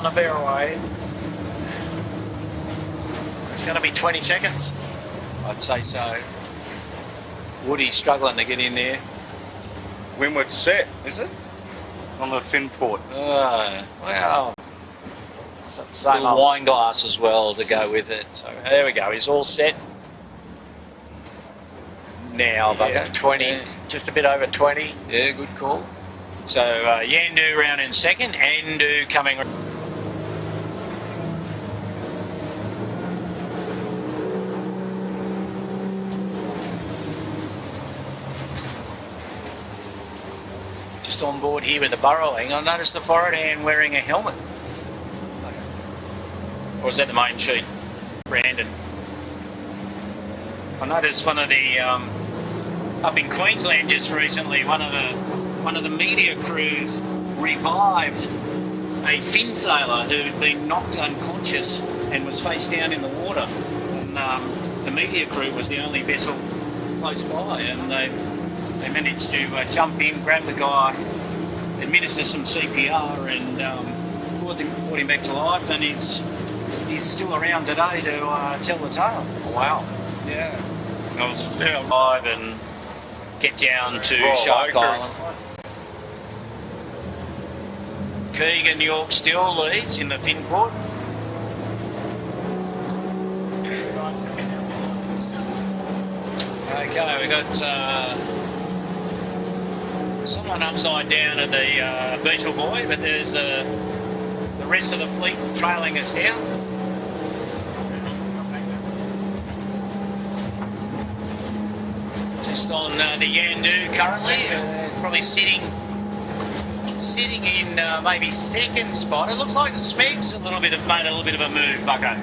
On a bear away. It's going to be 20 seconds. I'd say so. Woody's struggling to get in there. Windward set, is it? On the fin port. Well, Same little wine glass as well to go with it. So there we go. He's all set. Now, yeah, 20, just a bit over 20. Yeah, good call. So Yandu round in second. Andu coming. Just on board here with the burrowing. I noticed the forward hand wearing a helmet. Or is that the main sheet? Brandon. I noticed one of the up in Queensland just recently, one of the media crews revived a fin sailor who'd been knocked unconscious and was face down in the water. And the media crew was the only vessel close by, and they managed to jump in, grab the guy, administer some CPR, and brought him back to life. And he's still around today to tell the tale. Oh, wow. Yeah. I was live and get down to Shark Island. Keegan York still leads in the fin port. Okay, we got someone upside down at the Beetle Buoy, but there's the rest of the fleet trailing us down. Just on the Yandu currently, probably sitting in maybe second spot. It looks like Smeg's made a little bit of a move, Bucko,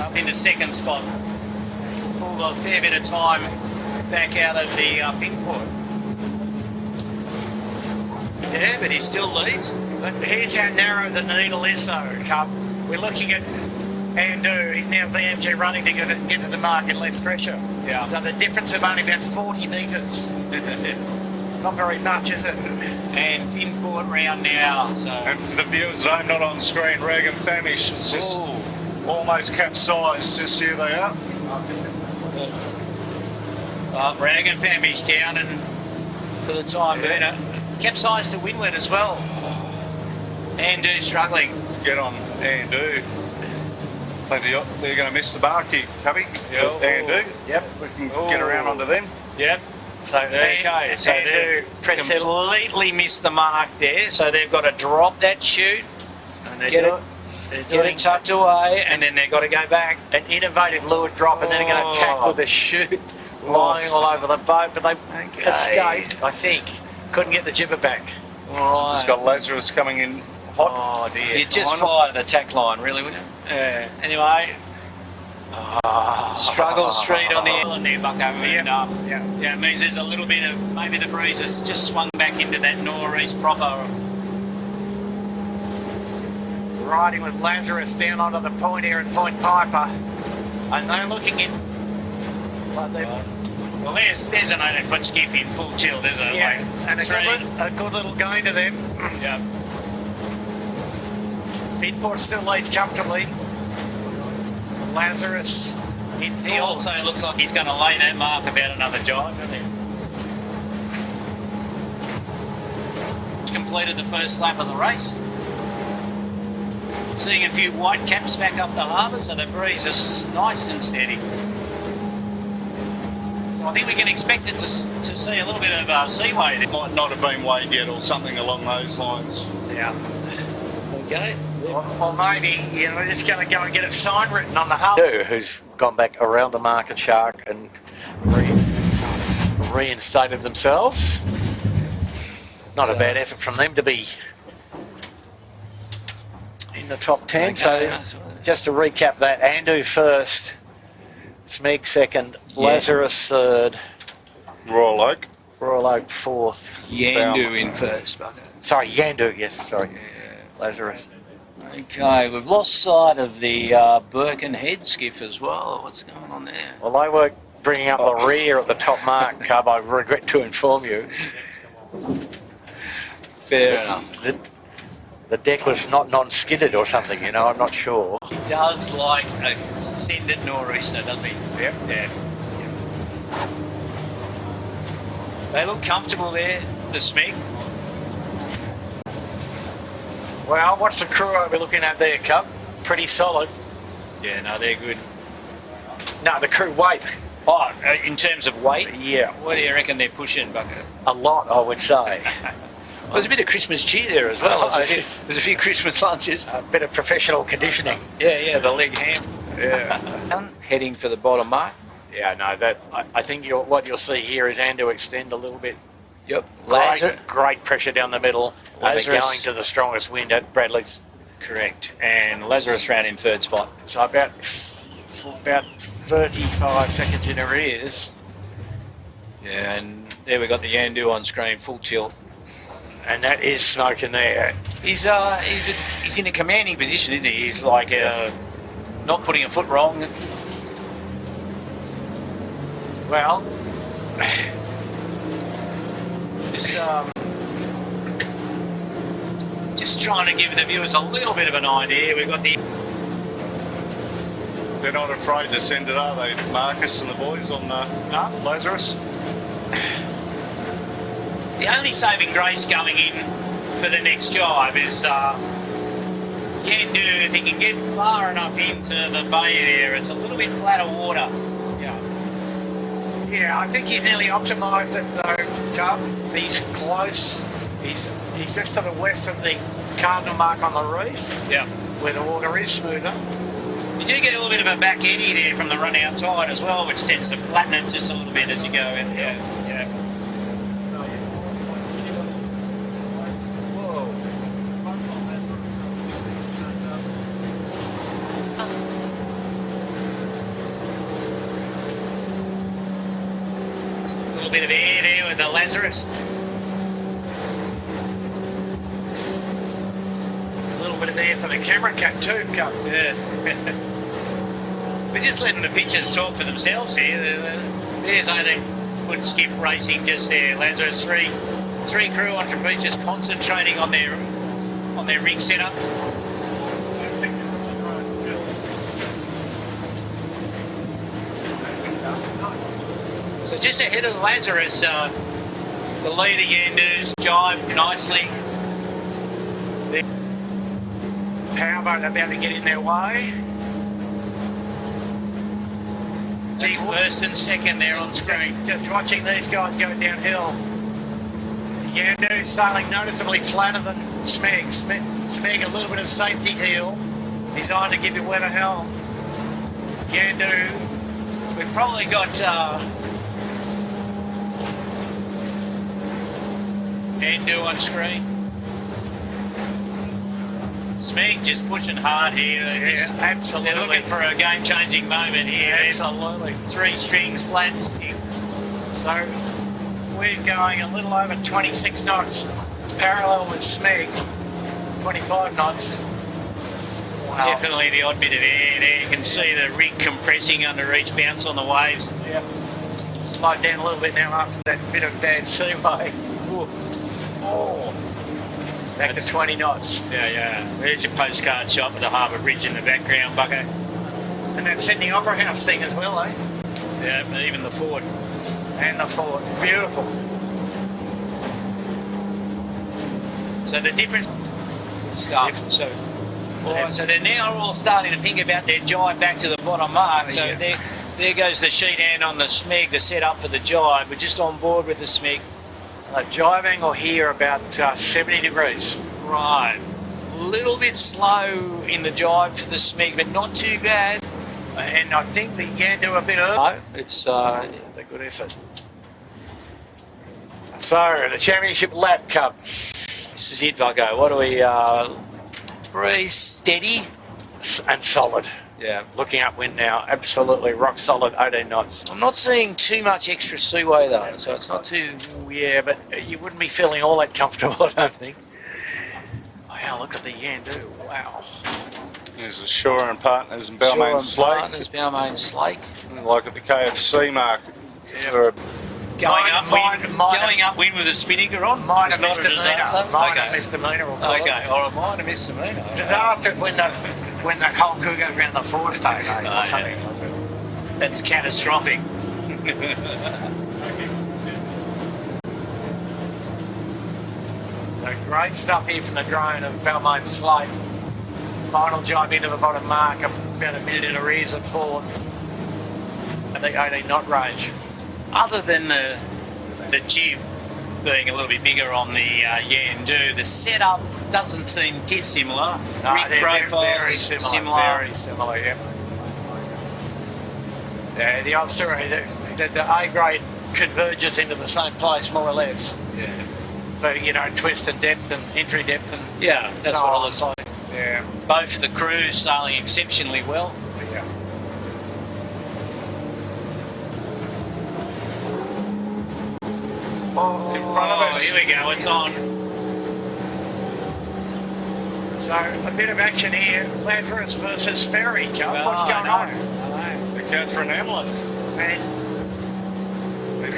up into second spot. Pulled a fair bit of time back out of the fin port. Yeah, but he still leads. But here's how narrow the needle is, though, Cub. We're looking at Andu. He's now VMG running to get to the mark in left pressure. Yeah. So the difference of only about 40 metres. Not very much, is it? And fin port round now. So. And for the viewers at home, not on screen, Rag and Famish is just almost capsized. Just here they are. Rag and Famish down, and for the time being, capsized to windward as well. Andu struggling. Get on Andu. They're going to miss the bar kick, Cubby. Yep. Andu. Yep. We can get around onto them. Yep. So okay. So they completely missed the mark there. So they've got to drop that chute, And get it tucked away, and then they've got to go back. An innovative lure drop, and then they're going to tackle the chute lying all over the boat, but they escaped, I think. Couldn't get the jibber back. Right. Just got Lazarus coming in hot. Oh dear. You just fire the tack line, really, wouldn't you? Anyway. Struggle street on the island there, Bucko. And, yeah, it means there's a little bit of, maybe the breeze has just swung back into that northeast proper. Riding with Lazarus down onto the point here at Point Piper. And they're looking in. Well, there's an 18-foot skiff in full tilt, there's a and a good little gain to them. Yeah. Finport still leads comfortably. Lazarus in He full. also looks like he's going to lay that mark about another jive, doesn't he? Completed the first lap of the race. Seeing a few white caps back up the harbour, so the breeze is nice and steady. So I think we can expect it to see a little bit of seaway. Might not have been weighed yet or something along those lines. Yeah. Okay. Or maybe, we're just going to go and get a sign written on the hull. Who's gone back around the market shark and reinstated themselves. Not a bad effort from them to be in the top 10. Okay, so just to recap that, Andu first, Smeg second, Lazarus third, Royal Oak fourth. Yandu in first, Bucko. Sorry, Yandu, yes, sorry. Lazarus. Okay, we've lost sight of the Birkenhead skiff as well. What's going on there? Well, they were bringing up the rear at the top mark, Cub, I regret to inform you. Fair enough. the deck was not non-skidded or something, you know, I'm not sure. He does like a sended nor'easter, doesn't he? Yep. Yeah. They look comfortable there, the Smeg. Well, what's the crew are we looking at there, Cub? Pretty solid. Yeah, no, they're good. No, the crew weight. Oh, in terms of weight? Yeah. What do you reckon they're pushing, Bucket? A lot, I would say. Well, there's a bit of Christmas cheer there as well. There's a few Christmas lunches. A bit of professional conditioning. Yeah, the leg ham. Yeah. Heading for the bottom mark. Yeah, no, that I think what you'll see here is Ando extend a little bit. Yep. Lazarus. Great pressure down the middle. They're Lazarus. going to the strongest wind at Bradley's. Correct. And Lazarus ran in third spot. So about 35 seconds in arrears. Yeah, and there we got the Yandu on screen, full tilt. And that is smoking there. He's in a commanding position, isn't he? He's like not putting a foot wrong. Well, This, just trying to give the viewers a little bit of an idea. We've got the They're not afraid to send it, are they, Marcus and the boys on Lazarus? the only saving grace going in for the next jibe is Yandu, if he can get far enough into the bay there. It's a little bit flatter water. yeah, I think he's nearly optimised it though, Cub. He's close. He's just to the west of the cardinal mark on the reef, Yeah. where the water is smoother. You do get a little bit of a back eddy there from the run out tide as well, which tends to flatten it just a little bit as you go in. Yeah. A little bit of air there with the Lazarus. A little bit of air for the camera cat too, Cub. Yeah. We're just letting the pictures talk for themselves here. There's 18-foot skiff racing just there. Lazarus, three crew on trapeze just concentrating on their rig setup. So just ahead of Lazarus, the leader Yandu's jibe nicely. Powerboat about to get in their way. That's first and second there on screen. Just watching these guys go downhill. Yandu sailing noticeably flatter than Smeg. Smeg a little bit of safety heel. Designed to give you weather helm. Yandu. We've probably got Yandu on screen. Smeg just pushing hard here. Yeah, absolutely. They're looking for a game-changing moment here. Absolutely. Three strings flat stick. So we're going a little over 26 knots, parallel with Smeg, 25 knots. Wow. Definitely the odd bit of air there. You can see the rig compressing under each bounce on the waves. Yep. Slowed down a little bit now after that bit of bad seaway. Oh. Back to 20 knots. Yeah. There's your postcard shot with the harbour bridge in the background, Bucko. And that Sydney Opera House thing as well, eh? Yeah, even the fort. And the fort. Beautiful. So the difference stuff. So they're now all starting to think about their jibe back to the bottom mark. So there goes the sheet hand on the Smeg to set up for the jibe. We're just on board with the Smeg. Jibe angle here about 70 degrees. Right. A little bit slow in the jibe for the Smeg, but not too bad. And I think the Yandu a bit early. No, it's a good effort. So, the Championship Lap Cup. This is it, Bucko. What do we... Breeze steady. And solid. Yeah. Looking upwind now, absolutely rock solid, 18 knots. I'm not seeing too much extra seaway though, so it's not too... Yeah, but you wouldn't be feeling all that comfortable, I don't think. Wow, look at the Yandu, wow. There's the Shore and Partners and Balmain Slake. Partners, Balmain Slake. Like at the KFC market. Yeah. Going Minor upwind with a spinnaker on? minor It's not a misdemeanor. disaster? Minor Okay. misdemeanor. We'll call it. Okay, or a minor misdemeanor. Disaster when the whole crew goes around the forestate, mate, Oh, or something. That's catastrophic. So great stuff here from the drone of Balmain Slate. Final jibe into the bottom mark, about a minute in arrears at fourth. And the 18 knot range. Other than the jib being a little bit bigger on the Yandu, the setup doesn't seem dissimilar. Rig They're profiles very similar. Very similar, yeah. Yeah, the old story, the A grade converges into the same place more or less. Yeah. For, twist and depth and entry depth and Yeah, that's so what on. it looks like. Yeah. Both the crews sailing exceptionally well. Yeah. In front of us. Here we go, it's on. So a bit of action here. Lazarus versus Ferry. Well, What's going on? The Catherine Hamlet. And With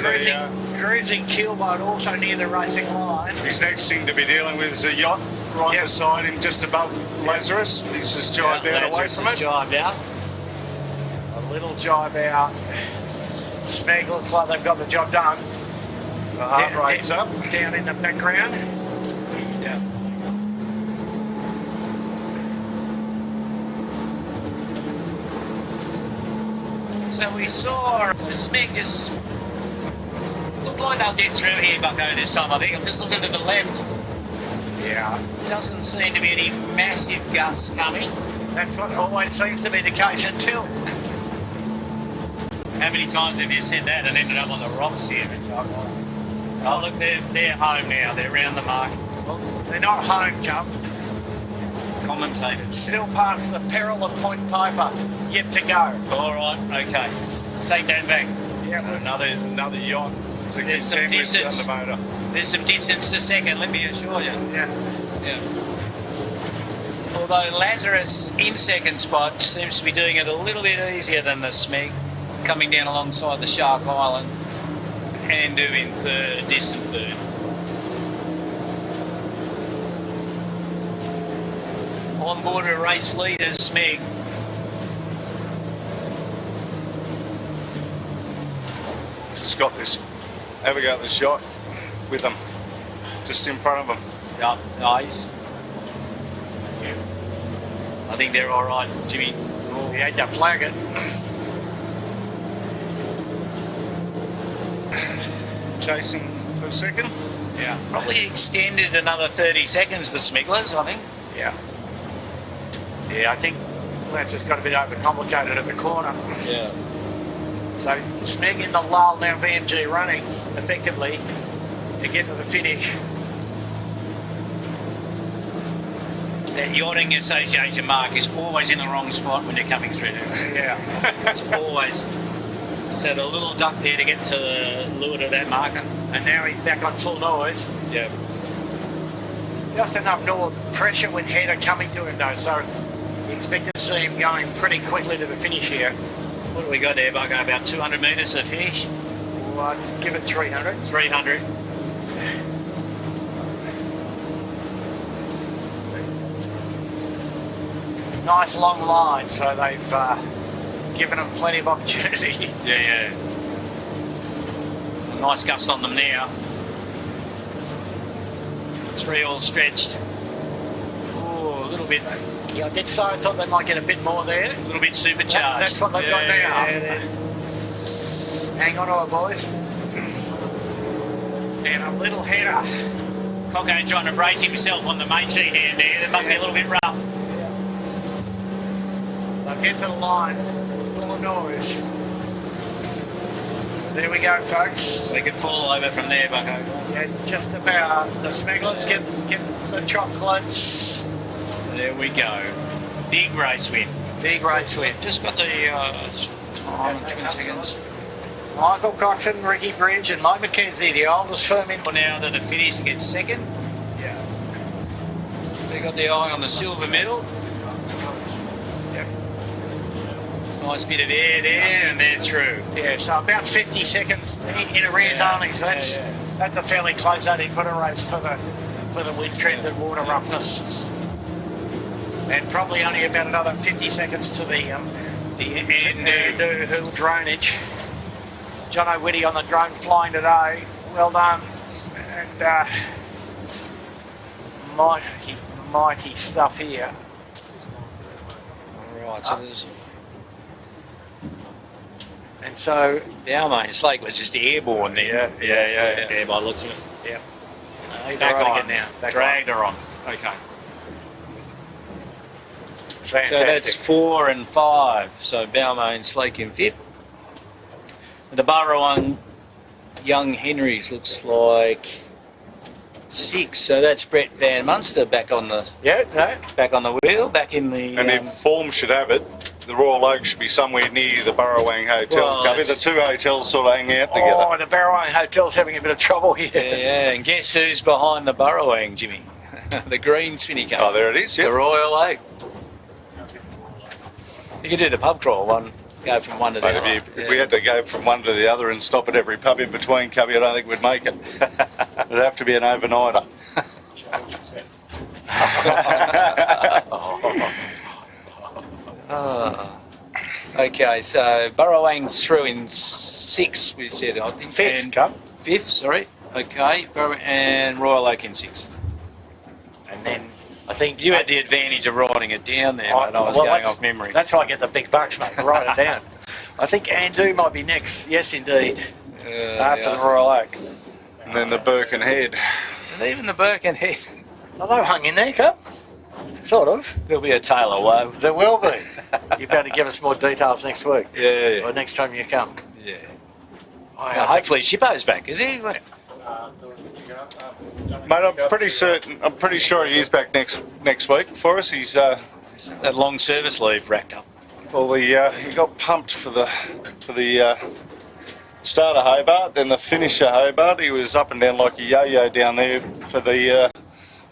cruising keelboat also near the racing line. his next thing to be dealing with is a yacht right Yep. beside him, just above Lazarus. He's just jibed out away Lazarus from has it. jibed out. A little jibe out. Smeg looks like they've got the job done. The heart rate's up. Down in the background. Yeah. So we saw the Smeg just looked like they'll get through here, Bucko, this time. I think I'm just looking to the left. Yeah. Doesn't seem to be any massive gusts coming. That's what always seems to be the case until. How many times have you said that and ended up on the rocks here? Oh, look, they're home now. They're round the mark. They're not home, Jump. Commentators. Still past the peril of Point Piper. Yet to go. All right, okay. Take that back. Yeah. Another yacht to There's some contend with distance. the motor. There's some distance to second, let me assure you. Yeah. Yeah. Although Lazarus in second spot seems to be doing it a little bit easier than the Smeg, coming down alongside the Shark Island, and doing third, distant third. On board a race leader, Smeg. Just got this. Have a go at this yacht with them, just in front of them. Yeah, nice. I think they're all right, Jimmy. We had to flag it. Chasing for a second. Yeah. Probably extended another 30 seconds, the Smigglers, I think. Yeah. Yeah, I think that's just got a bit overcomplicated at the corner. Yeah. So Smeg in the lull, now VMG running effectively to get to the finish. That Yachting Association mark is always in the wrong spot when you're coming through there. Yeah. It's always. So the little duck there to get to the lure to that marker. And now he's back on full noise. Yeah. Just enough north pressure with header coming to him though, so you expect to see him going pretty quickly to the finish here. What do we got there, Bucko? About 200 metres to the finish? Well, I'd give it 300. 300. Nice long line, so they've given him plenty of opportunity. Yeah. Nice gust on them now. 3 all stretched. Oh, a little bit. Yeah, I did so. I thought they might get a bit more there. A little bit supercharged. That's what they've got now. Yeah. Hang on to it, boys. And a little header. Coco trying to brace himself on the main sheet hand there. That must be a little bit rough. They'll get to the line. Full of noise. There we go, folks. They could fall over from there, Bucko. Yeah, just about. The smugglers get the chocolates. There we go. Big race win. Big race win. Just got the time, 20 seconds. Michael Coxon, Ricky Bridge and Mike McKenzie, the oldest firm in... Now that the finish gets second. Yeah. They got the eye on the silver medal. Yep. Nice bit of air there, and they're through. Yeah, so about 50 seconds in arrears only. So that's a fairly close 18-footer race for the wind strength and water roughness. And probably only about another 50 seconds to the Andu hill dronage. John O'Witty on the drone flying today. Well done. And mighty stuff here. Right, so there's... And so... Balmain Slake was just airborne there. Yeah, by the looks of it. Yeah. Back on again now. Dragged her on. Okay. Fantastic. So that's 4 and 5. So Balmain Slake in 5th. The Burrawang Young Henrys looks like 6. So that's Brett Van Munster back on the back on the wheel, back in the. And if form should have it, the Royal Oak should be somewhere near the Burrawang Hotel. Well, The two hotels sort of hang out together. Oh, the Burrawang Hotel's having a bit of trouble here. Yeah, and guess who's behind the Burrawang, Jimmy? The green spinny car. Oh, there it is. The Yep. Royal Oak. You could do the pub crawl one, go from one to the But other. if we had to go from one to the other and stop at every pub in between, Cubby, I don't think we'd make it. It'd have to be an overnighter. Okay, so Burrawang's through in 6, we said, I think. 5th, And Cup. 5th, sorry. Okay, and Royal Oak in 6th. And then I think You had the advantage of writing it down there, mate. I was well, going that's- off memory. That's why I get the big bucks, mate. Write it down. I think Andu might be next. Yes, indeed. After the Royal Oak. And then the Birkenhead. And even the Birkenhead. Are they hung in there, Cup? Sort of. There'll be a Taylor woe. There will be. You better give us more details next week. Yeah. Or next time you come. Yeah. Oh, Hopefully Shippo's back, is he? Mate, I'm pretty certain. I'm pretty sure he is back next week for us. He's That long service leave racked up. well, he got pumped for the start of Hobart, then the finish of Hobart. He was up and down like a yo-yo down there for the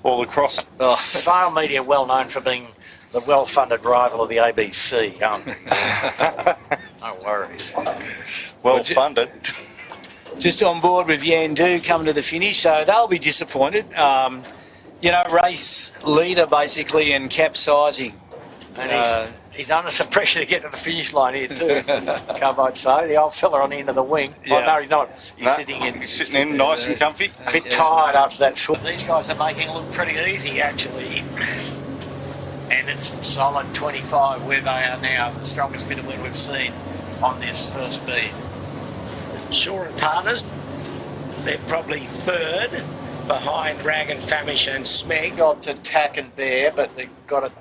all the cross. Sail Media well known for being the well-funded rival of the ABC, aren't they? No worries. Well funded. Just on board with Yandu coming to the finish, so they'll be disappointed. Race leader basically and capsizing. And he's under some pressure to get to the finish line here too. I'd say. The old fella on the end of the wing. Yeah. Oh, no, he's not. He's No, sitting in. He's sitting in nice and comfy. A bit tired after that swim. These guys are making it look pretty easy, actually. And it's solid 25 where they are now, the strongest bit of wind we've seen on this first beat. Shore and Partners, they're probably third behind Rag and Famish and Smeg. Got to Tack and Bear, but they've got to.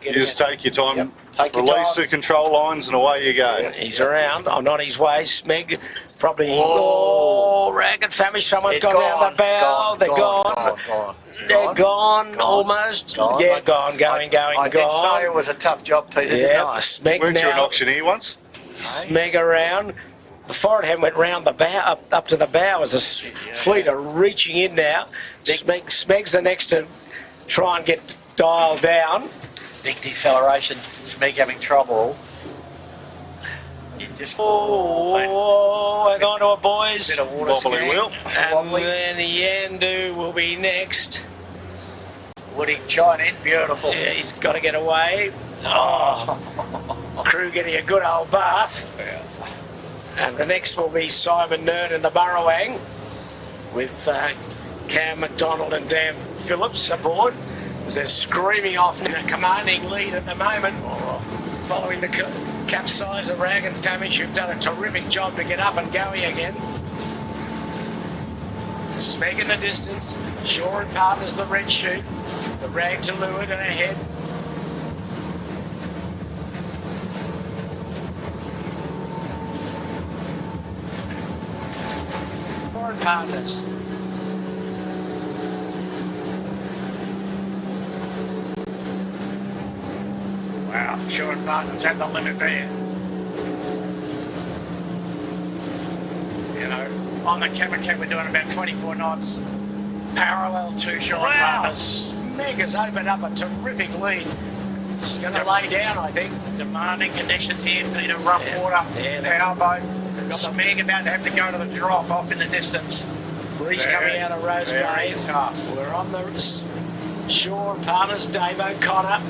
You just take your time, Yep. Take your release time. the control lines, and away you go. He's around, on his way. Smeg probably. Oh, Rag and Famish, someone's gone round the bow. They're gone. They're gone almost. Gone. Yeah, gone, going, I did say it was a tough job, Peter. Yeah, Smeg Weren't you an now. auctioneer once? Smeg around. The forward hand went round the bow, up to the bow as the fleet are reaching in now. Smeg's the next to try and get dialed down. Big deceleration. Smeg having trouble. Hang on to it, boys. Bit of water Wobbly wheel. And then the Yandu will be next. Woody chine in, beautiful. Yeah, he's got to get away. Oh, crew getting a good old bath. And the next will be Simon Nern and the Burrawang with Cam McDonald and Dan Phillips aboard as they're screaming off in a commanding lead at the moment, following the Capsize of Rag and Famish, who've done a terrific job to get up and going again. Smeg in the distance, Shore and Partners the red shoot, the Rag to leeward and ahead. Shore and Partners. Wow, Shore and Partners at the limit there. On the Kamaket we're doing about 24 knots. Parallel to Shore and Partners. Smeg has opened up a terrific lead It's going to lay down, I think. Demanding conditions here, Peter. Rough water, powerboat. Got the Meg about to have to go to the drop off in the distance. Breeze coming out of Rose Bay. Tough. We're on the shore. Partners, Dave O'Connor.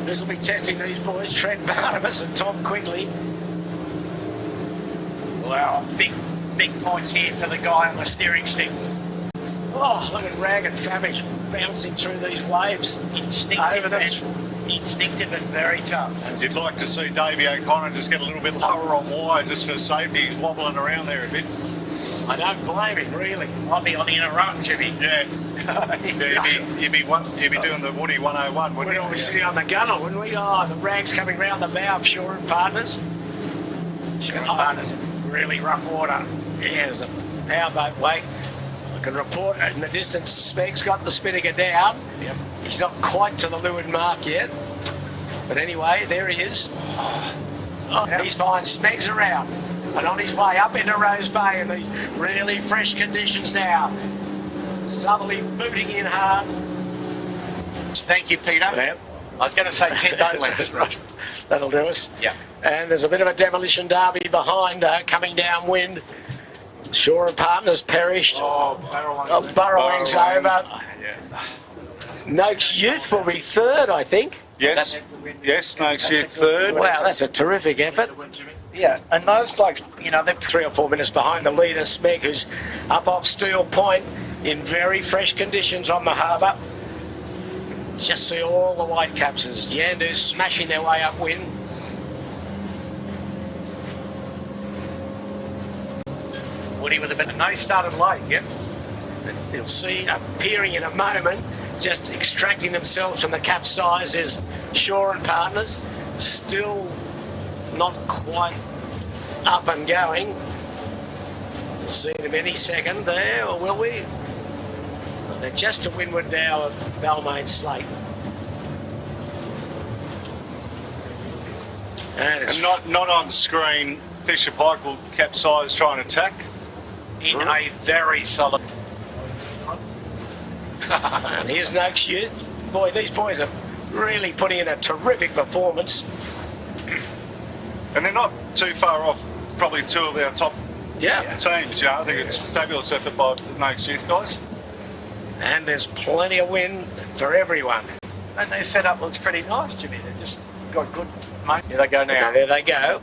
This will be testing these boys, Trent Barnabas and Tom Quigley. Wow, big points here for the guy on the steering stick. Oh, look at Rag and Famish bouncing through these waves. Instinctive and very tough. You'd like to see Davey O'Connor just get a little bit lower on wire just for safety. He's wobbling around there a bit. I don't blame him, really. Might be on the inner run, Jimmy. Yeah. You'd be doing the Woody 101, wouldn't you? We'd be sitting on the gunwale, wouldn't we? Oh, the Rag's coming round the bow of Shore and Partners. Shore and Partners, really rough water. Yeah, there's a powerboat wake. I can report in the distance, Smeg's got the Spinnaker down. Yep. He's not quite to the leeward mark yet. But anyway, there he is. He's fine. Smeg's around. And on his way up into Rose Bay in these really fresh conditions now. Southerly booting in hard. Thank you, Peter. Yep. I was going to say 10 day lengths. Right. That'll do us. Yeah. And there's a bit of a demolition derby behind coming downwind. Shore and Partners perished. Burrowing's over. Noakes Youth will be third, I think. Yes, Noakes Youth third. Wow, that's a terrific effort. Yeah, and those blokes, you know, they're 3 or 4 minutes behind the leader, Smeg, who's up off Steel Point in very fresh conditions on the harbour. Just see all the white capses. Yandu smashing their way upwind. Woody with a bit of no started late, yep. You'll see appearing in a moment, just extracting themselves from the capsizes, Shore and Partners. Still not quite up and going. We'll see them any second there, or will we? They're just to windward now of Balmain Slate. And not on screen, Fisher Pike will capsize, try and attack. In a very solid. And here's Noakes Youth. Boy, these boys are really putting in a terrific performance. And they're not too far off probably two of our top teams. You know, I think it's a fabulous effort by the Noakes Youth guys. And there's plenty of wind for everyone. And their setup looks pretty nice, Jimmy. They've just got good mate. Here they go now. Okay, there they go.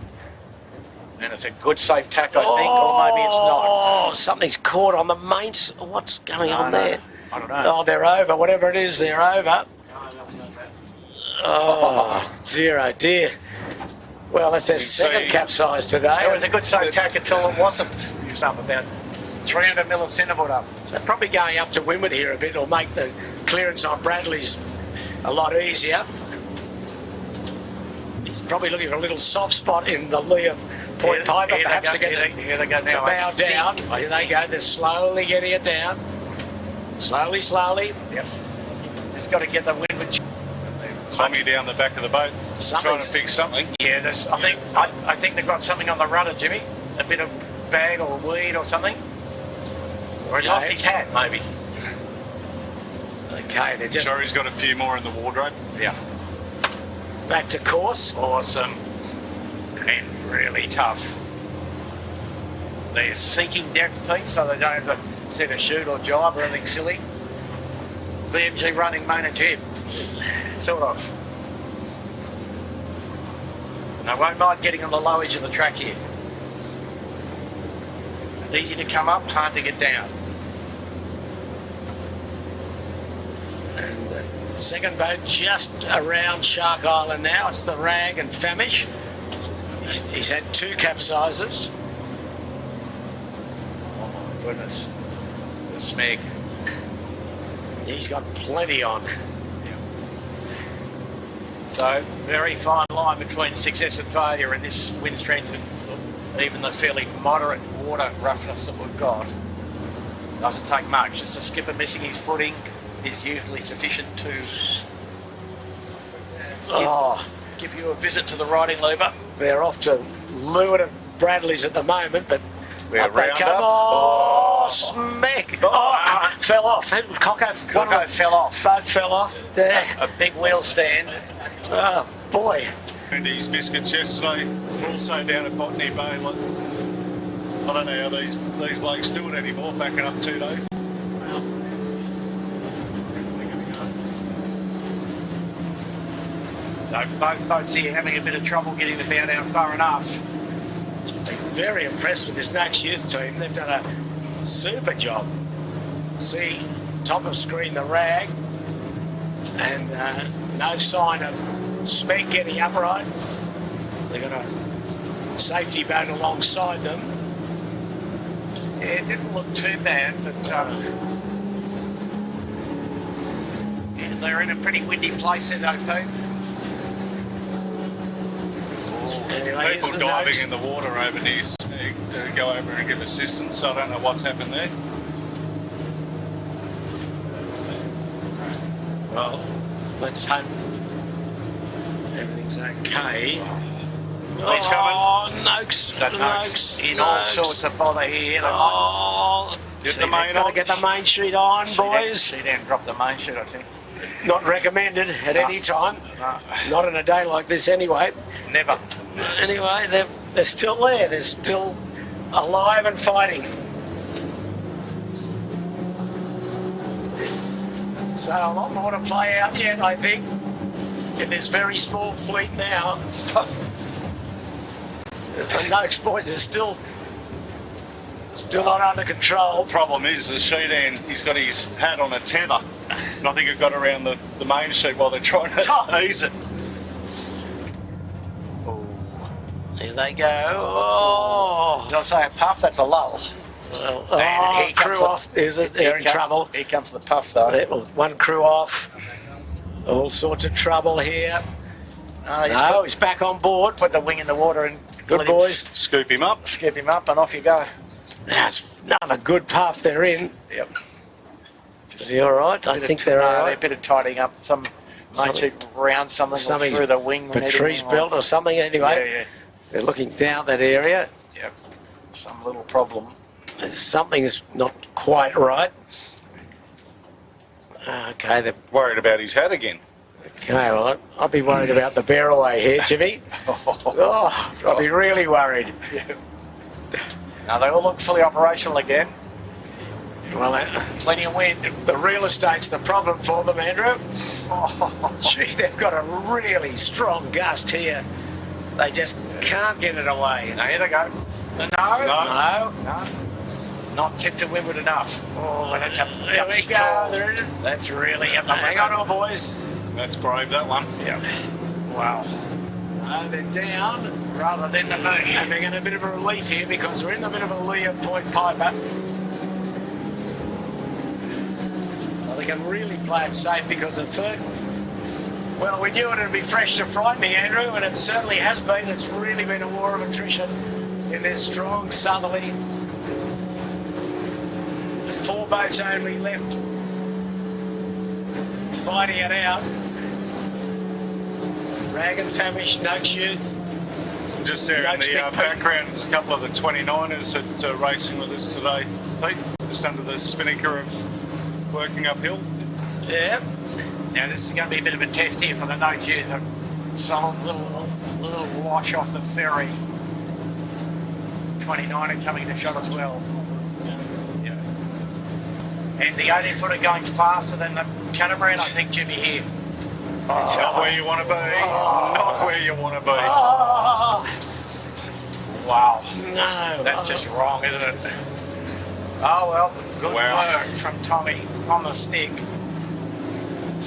And it's a good safe tack, I think, or maybe it's not. Oh, something's caught on the mains. What's going on there? I don't know. Oh, they're over. Whatever it is, they're over. Oh, dear, oh dear. Well, that's their second capsize today. It was a good safe tack until it wasn't. Up about 300 mil of centerboard up. So probably going up to windward here a bit will make the clearance on Bradley's a lot easier. He's probably looking for a little soft spot in the lee of Point Piper, perhaps to get here they go now. bow down. Here they go. They're slowly getting it down. Slowly, slowly. Yep. Just got to get the windward. Tommy down the back of the boat, trying to fix something. Yeah, I think they've got something on the rudder, Jimmy. A bit of bag or weed or something. Or he lost his hat, maybe. Okay, they're just Sure, he's got a few more in the wardrobe. Yeah. back to course. Awesome. And really tough. They're seeking depth, Pete, so they don't have to set a shoot or jibe or anything silly. VMG running main and jib. Sort of. And I won't mind getting on the low edge of the track here. Easy to come up, hard to get down. And the second boat just around Shark Island now. It's the Rag and Famish. He's had 2 capsizes. Oh my goodness. The Smeg. He's got plenty on. So, very fine line between success and failure in this wind strength and even the fairly moderate water roughness that we've got. Doesn't take much. Just a skipper missing his footing is usually sufficient to give you a visit to the riding lever. They're off to leeward of Bradley's at the moment, but We're up they round come. up. Oh, Smeg! Oh, fell off. Coco fell off. Both fell off. There. A big wheel stand. Oh, boy. And his biscuits yesterday, also down at Botany Bay. Like, I don't know how these blokes do it anymore, backing up 2 days. So both boats here having a bit of trouble getting the bow down far enough. Been very impressed with this Noakes youth team. They've done a super job. See, top of screen the rag, and no sign of Smeg getting upright. They've got a safety boat alongside them. Yeah, it didn't look too bad, but yeah, they're in a pretty windy place in OP. Anyway, here's People the diving Noakes. in the water over near Smeg to go over and give assistance, so I don't know what's happened there. Well, let's hope everything's okay. He's coming. Noakes. The Noakes in all sorts of bother here. Get the main Gotta on. get the main sheet on, boys. She then dropped the main sheet, I think. Not recommended at any time. No, Not in a day like this, anyway. never. Anyway, they're still there. They're still alive and fighting. So a lot more to play out yet, I think, in this very small fleet now. As the Noakes boys are still not under control. Problem is, the sheet end, he's got his hat on a tether. And I think it got around the main sheet while they're trying to ease it. Here they go. Oh, Don't say a puff, that's a lull. well, And here comes crew the- off. Is it? They're in trouble. Here comes the puff, though. Well, one crew off. All sorts of trouble here. He's No, he's back on board. put the wing in the water and Good let him boys. Scoop him up. skip him up, and off you go. That's another good puff they're in. Yep. Is he all right? I think they're all A right. bit of tidying up. Some Something- might shoot round something Something through the wing. Patrice netting belt or something. Anyway, Yeah, they're looking down that area. yeah. Yep. Some little problem. Something's not quite right. Okay, Worried about his hat again. okay, well, I'll be worried about the bear away here, Jimmy. Oh, I'll be really worried. Now they all look fully operational again. Well, Plenty of wind. the real estate's the problem for them, Andrew. Gee, they've got a really strong gust here. They just can't get it away. Now here they go. No. No. No. Not tipped to windward enough. Oh, that's a There we gutsy go. call. They're in it. That's really a Hang on, all boys. That's brave, that one. Yeah. Wow. No, they're down. Rather than the moon. And they're getting a bit of a relief here because we're in the middle of a lee of Point Piper. So they can really play it safe because the third... Well, we knew it would be fresh to frightening, Andrew, and it certainly has been. It's really been a war of attrition in this strong southerly. 4 boats only left fighting it out. Rag and Famish, Noakes Youth. Just there in Noakes the Big Pete. background, there's a couple of the 29ers that are racing with us today. Pete, just under the spinnaker of working uphill. Yeah. Now this is going to be a bit of a test here for the Noakes Youth. A solid little wash off the ferry. 29er coming to shot as well. Yeah. And the 18-footer going faster than the catamaran, I think, Jimmy, here. Not where you want to be. Not where you want to be. Oh, Wow. no. That's just wrong, isn't it? Oh, well, good Wow. work from Tommy on the stick.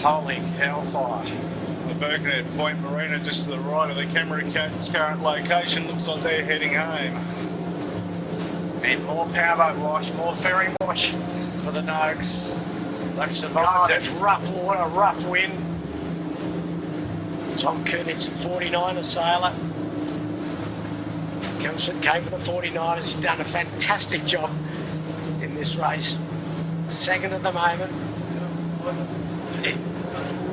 Holy hellfire. The Birkenhead Point Marina just to the right of the camera cat's current location looks like they're heading home. And more powerboat wash, more ferry wash for the Noakes. They've Oh, survived that's it. rough water, rough wind. Tom Koenig's the 49er sailor. Came for the 49ers. He's done a fantastic job in this race. Second at the moment.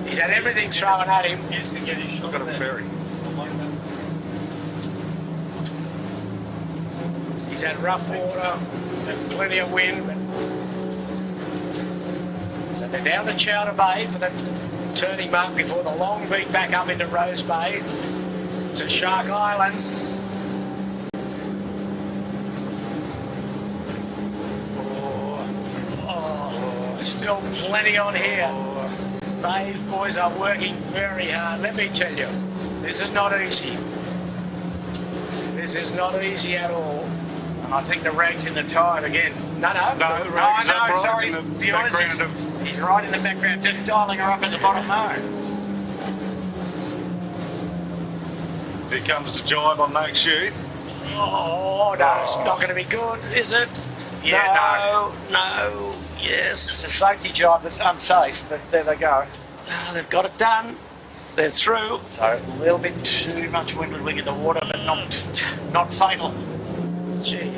He's had everything thrown at him. I've got a ferry. He's had rough water, plenty of wind. So they're down to Chowder Bay for the turning mark before the long beat back up into Rose Bay to Shark Island. Still plenty on here. These boys are working very hard. Let me tell you, this is not easy. This is not easy at all. And I think the rag's in the tide again. No, the rag's up right sorry. in the To be honest, background he's right in the background, just dialing her up at the bottom now. Here comes the jibe on Noakes Youth. Oh, no, it's not going to be good, is it? Yeah, no, yes. It's a safety job that's unsafe, but there they go. Oh, they've got it done. They're through. So a little bit too much windward wing in the water, but not fatal. Gee.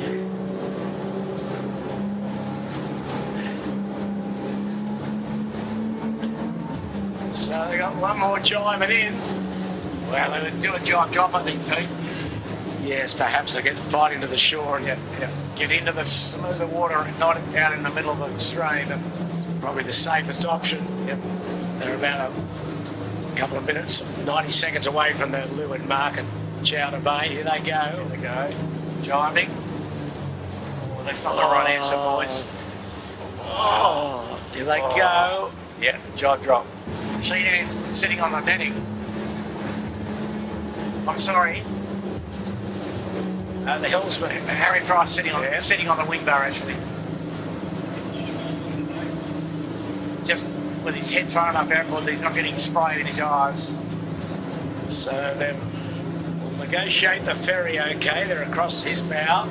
So they got one more jibing in. Well, they would do a job, I think, Pete. Yes, perhaps they get fighting to the shore and Get into the smoother water and not out in the middle of the stream. And probably the safest option. Yep. They're about a couple of minutes, 90 seconds away from the Lewin Mark and Chowder Bay. Here they go. Here they go. Jibing. Oh, that's not the right answer, boys. Oh, here they go. Yeah, jibe drop. Sheehan's sitting on the netting. I'm sorry. The Hillsman, Harry Price sitting on the wing bar actually. Just with his head far enough outboard that he's not getting spray in his eyes. So then we'll negotiate the ferry okay. They're across his bow.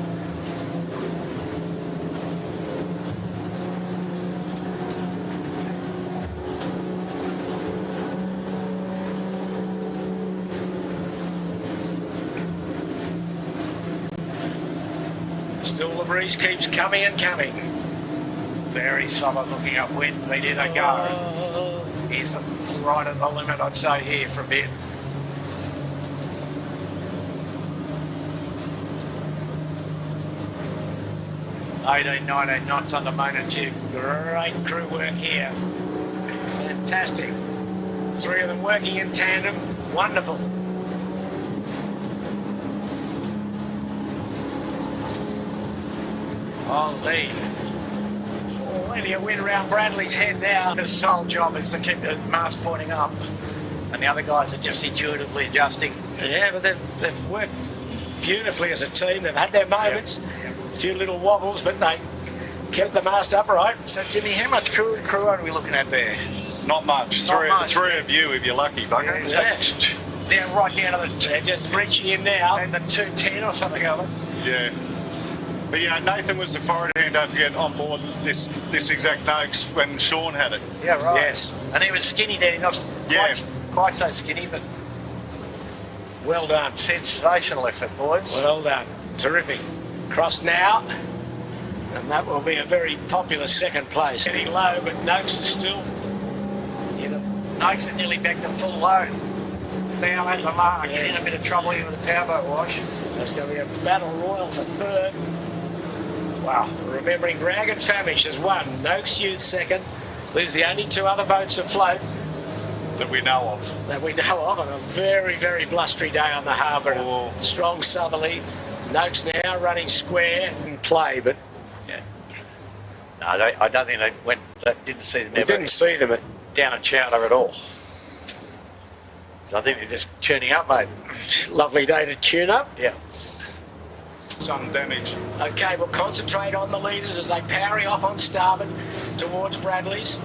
Still the breeze keeps coming and coming. Very solid looking upwind, but here they go. He's right at the limit, I'd say, here for a bit. $18, $19 knots on the motor jib. Great crew work here. Fantastic. Three of them working in tandem. Wonderful. Holy. Plenty of wind around Bradley's head now. The sole job is to keep the mast pointing up, and the other guys are just intuitively adjusting. Yeah, but they've worked beautifully as a team. They've had their moments, a few little wobbles, but they kept the mast upright. So, Jimmy, how much crew are we looking at there? Not much. Three of you if you're lucky, bugger. They're right down to the... They're just reaching in now. And the 210 or something of it. Yeah. But yeah, Nathan was the forward hand, don't forget, on board this exact Noakes when Sean had it. Yeah, right. Yes. And he was skinny then, not quite so skinny, but Well done. sensational effort, boys. Well done. Terrific. Cross now. And that will be a very popular second place. Getting low, but Noakes is still in a... Noakes is nearly back to full load. Now at the mark. He's in a bit of trouble here with the powerboat wash. There's going to be a battle royal for third. Wow. Remembering Rag and Famish has won. Noakes Youth second. These are the only two other boats afloat That we know of. that we know of on a very, very blustery day on the harbour. Oh. Strong southerly. Noakes now running square in play, but Yeah. No, I don't think they went... Didn't see them we ever didn't see them at down at Chowder at all. So I think they're just tuning up, mate. lovely day to tune up. Yeah. Some damage. Okay, we'll concentrate on the leaders as they powering off on starboard towards Bradley's.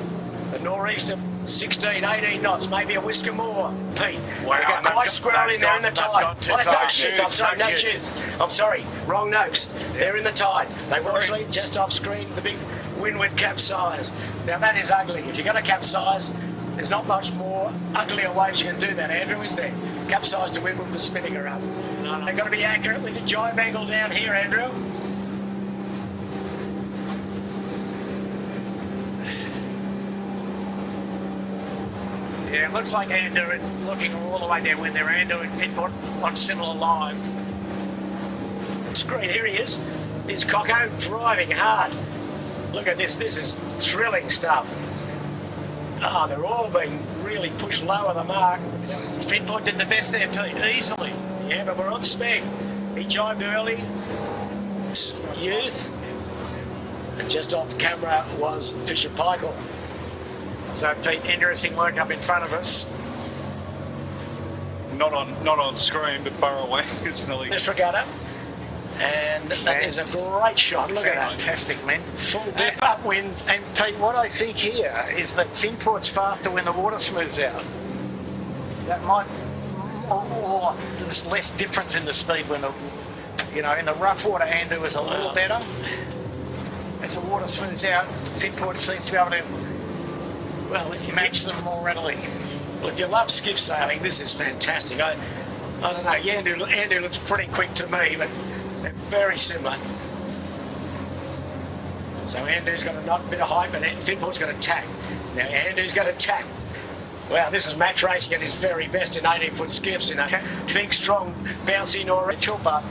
The nor'easter 16, 18 knots, maybe a whisker more. Pete, Wow, they got they've quite got- squirrel in they've there in the gone- they've tide. gone too Oh, it's far. Noakes Youth, I'm sorry, Noakes Noakes Youth. I'm sorry, wrong Noakes. They're in the tide. They will sleep just off screen, the big windward capsize. Now that is ugly. If you're going to capsize, there's not much more uglier ways you can do that, Andrew, is there? Capsize to windward with spinning her up. No. They've got to be accurate with the jibe angle down here, Andrew. Yeah, it looks like Andrew, looking all the way down when they're Andrew and Fitbot on similar line. Screen, here he is. Here's Cocko driving hard. Look at this is thrilling stuff. Ah, they're all being really push lower the mark. Finport did the best there, Pete, easily. Yeah, but we're on Smeg. He chimed early. Youth. And just off camera was Fisher Paykel. So, Pete, interesting work up in front of us. Not on screen, but Burrowing is nearly. This regatta. And that is a great shot. Look at that. Fantastic, man. Full biff upwind. And Pete, what I think here is that Finport's faster when the water smooths out. That might, or there's less difference in the speed when the, you know, in the rough water, Andu is a little better. As the water smooths out, Finport seems to be able to, well, match them more readily. Well, if you love skiff sailing, this is fantastic. I don't know, Andu looks pretty quick to me, but they're very similar. So Andu's got a bit of height, but Finport's got to tack. Now Andu's got to tack. Wow, this is match racing at his very best in 18-foot skiffs in a big, strong, bouncy Norwich, but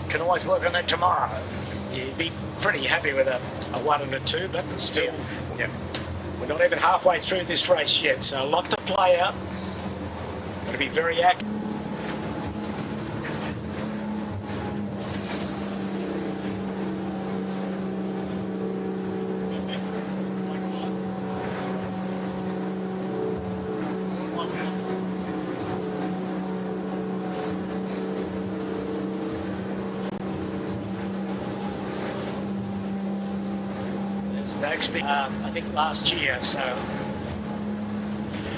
Can always work on that tomorrow. you'd be pretty happy with a 1 and a 2, but still, Yeah. we're not even halfway through this race yet, so a lot to play out. Got to be very active. I think last year, so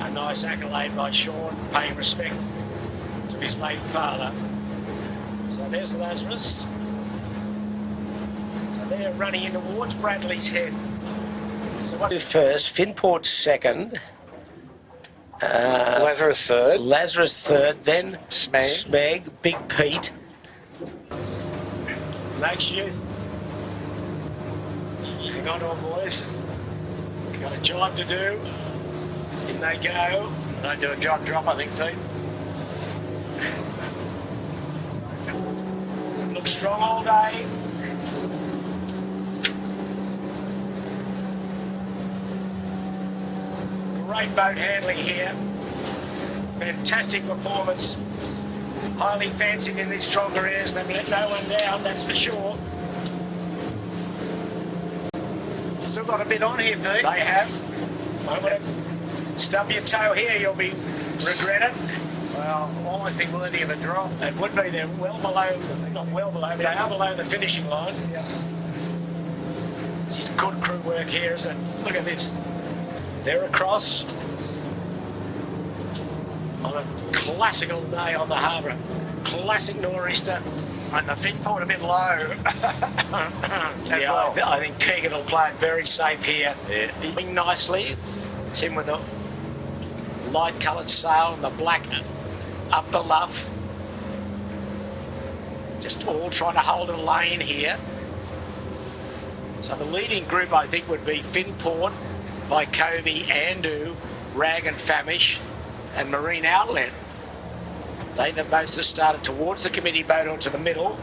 a nice accolade by Sean, paying respect to his late father. So there's Lazarus. So they're running in towards Bradley's Head. So what first, Finport second, Lazarus third. Lazarus third, then Smeg. Smeg, Big Pete, Lakes Youth. Hang on to them, boys. You've got a job to do. In they go. Don't do a job drop, I think, Pete. Look strong all day. Great boat handling here. Fantastic performance. Highly fancied in these stronger airs. They've let no one down, that's for sure. Still got a bit on here, Pete. They have. I want to stub your toe here, you'll be regret it. Well, almost be worthy of a drop. It would be. They're well below, not well below, but they are below the finishing line. Yeah. This is good crew work here, isn't it? Look at this. They're across on a classical day on the harbour. Classic nor'easter. And the Finport a bit low. Yeah, I think Keegan will play it very safe here. Yeah. Doing nicely. It's him with a light coloured sail and the black up the luff. Just all trying to hold a lane here. So the leading group, I think, would be Finport, Vycombe, Andu, Rag and Famish, and Marine Outlet. They the boats that started towards the committee boat or to the middle,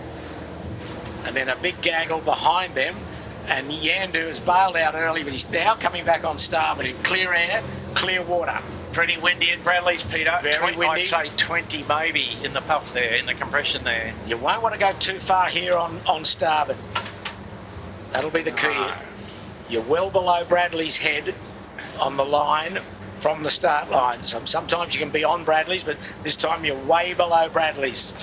and then a big gaggle behind them. And Yandu has bailed out early, but he's now coming back on starboard in clear air, clear water. Pretty windy at Bradley's, Peter. Very windy. I'd say 20 maybe in the puff there, in the compression there. You won't want to go too far here on starboard. That'll be the key. No. You're well below Bradley's Head on the line from the start line. Sometimes you can be on Bradley's, but this time you're way below Bradley's.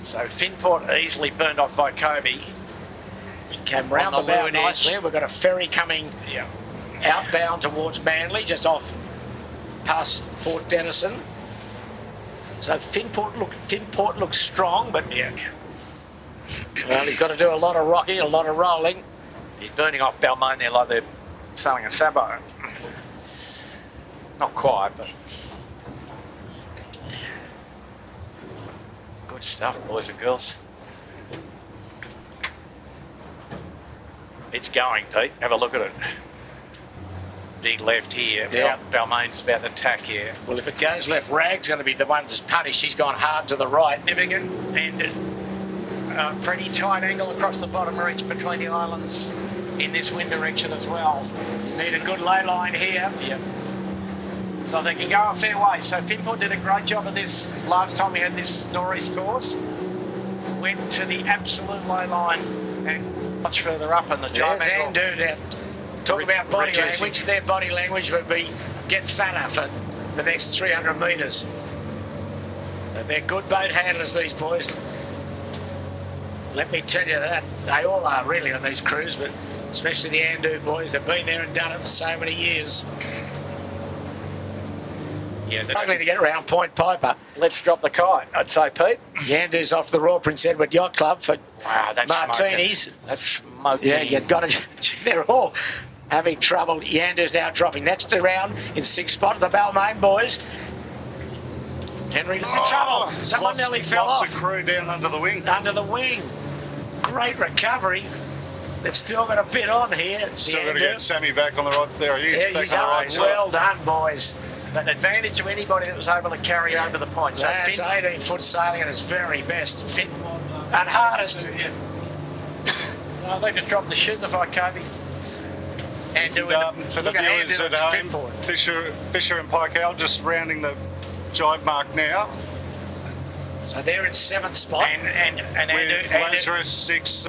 So Finport easily burned off Vycombe. He came round On the the bow leeward edge. nicely. We've got a ferry coming Yeah. outbound towards Manly, just off past Fort Denison. So Finport looks strong, but Yeah. well, he's got to do a lot of rocking, a lot of rolling. He's burning off Balmain there like they're sailing a sabot. Not quite, but good stuff, boys and girls. It's going, Pete. Have a look at it. Big left here. Yeah. Balmain's about to tack here. Well, if it goes left, Rag's going to be the one that's punished. He's gone hard to the right. Significant and a pretty tight angle across the bottom reach between the islands in this wind direction as well. You need a good lay line here. Yep. So they can go a fair way. So Finport did a great job of this last time we had this northeast course. Went to the absolute low line and much further up in the drive There's angle. Andrew down. Talk about body reducing. language. Their body language would be get fatter for the next 300 metres. They're good boat handlers, these boys. Let me tell you that. They all are really on these crews, but especially the Andu boys. They've been there and done it for so many years. Yeah, Struggling to get around Point Piper. let's drop the kite, I'd say, Pete. Yandu's off the Royal Prince Edward Yacht Club for Wow, that's martinis. smoking. That's smoking. Yeah, you've got to. They're all having trouble. Yandu's now dropping next around in sixth spot. The Balmain boys. Henry's in trouble. Someone nearly fell lost off. the crew down under the wing. Under the wing. Great recovery. They've still got a bit on here. Still got to Yandu. get Sammy back on the right. There he is. There's Back his on the own. right side. Well done, boys. An advantage to anybody that was able to carry over the point. So That's 18-foot sailing at its very best. Fit and hardest. No, they just dropped the shit, the Vycobi. And doing For the look at viewers Andrew at and home, Finport. Fisher and Pike just rounding the jibe mark now. So they're in seventh spot. And With Andrew, Lazarus 6.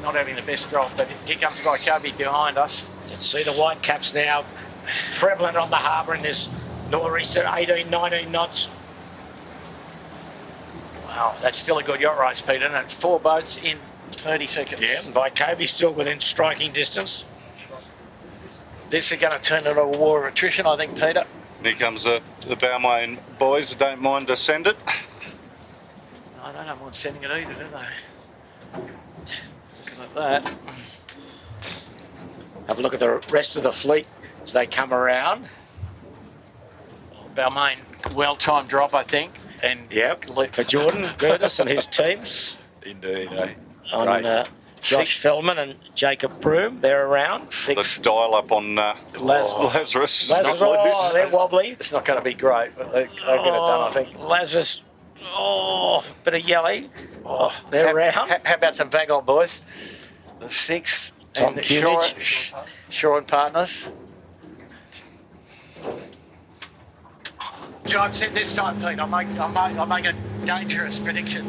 not having the best drop, but here comes Vycobi behind us. You can see the white caps now prevalent on the harbour in this nor'easter, 18, 19 knots. Wow, that's still a good yacht race, Peter, isn't it? 4 boats in 30 seconds. Yeah, and Vycobi's still within striking distance. This is going to turn into a war of attrition, I think, Peter. And here comes the Balmain boys who don't mind to send it. No, they don't mind sending it either, do they? Looking at that. Have a look at the rest of the fleet as they come around. Balmain, well-timed drop, I think. And Yep, for Jordan Curtis and his team. Indeed, eh? On Right. Josh Feldman and Jacob Broom, they're around. Let's dial up on Lazarus. Lazarus, Not loose. they're wobbly. It's not going to be great, but they'll get it done, I think. Lazarus, bit of yelly. They're around. How about some Vagon boys? The 6th. Tom and Cunich. Shore and Partners. John said this time, Pete, I'll make a dangerous prediction.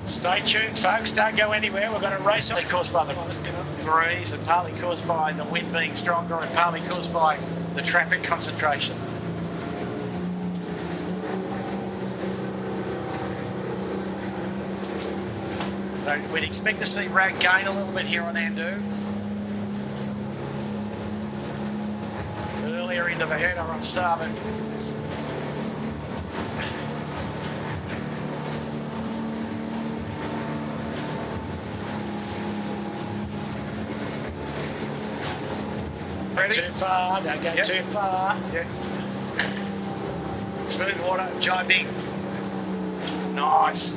Stay tuned, folks. Don't go anywhere. We're going to race on. Partly caused by the breeze and partly caused by the wind being stronger and partly caused by the traffic concentration. So we'd expect to see rag gain a little bit here on Andu. Earlier into the header on starboard. Ready? Too far. Don't go Yep. too far. Yeah. Smooth water, jibing. Nice.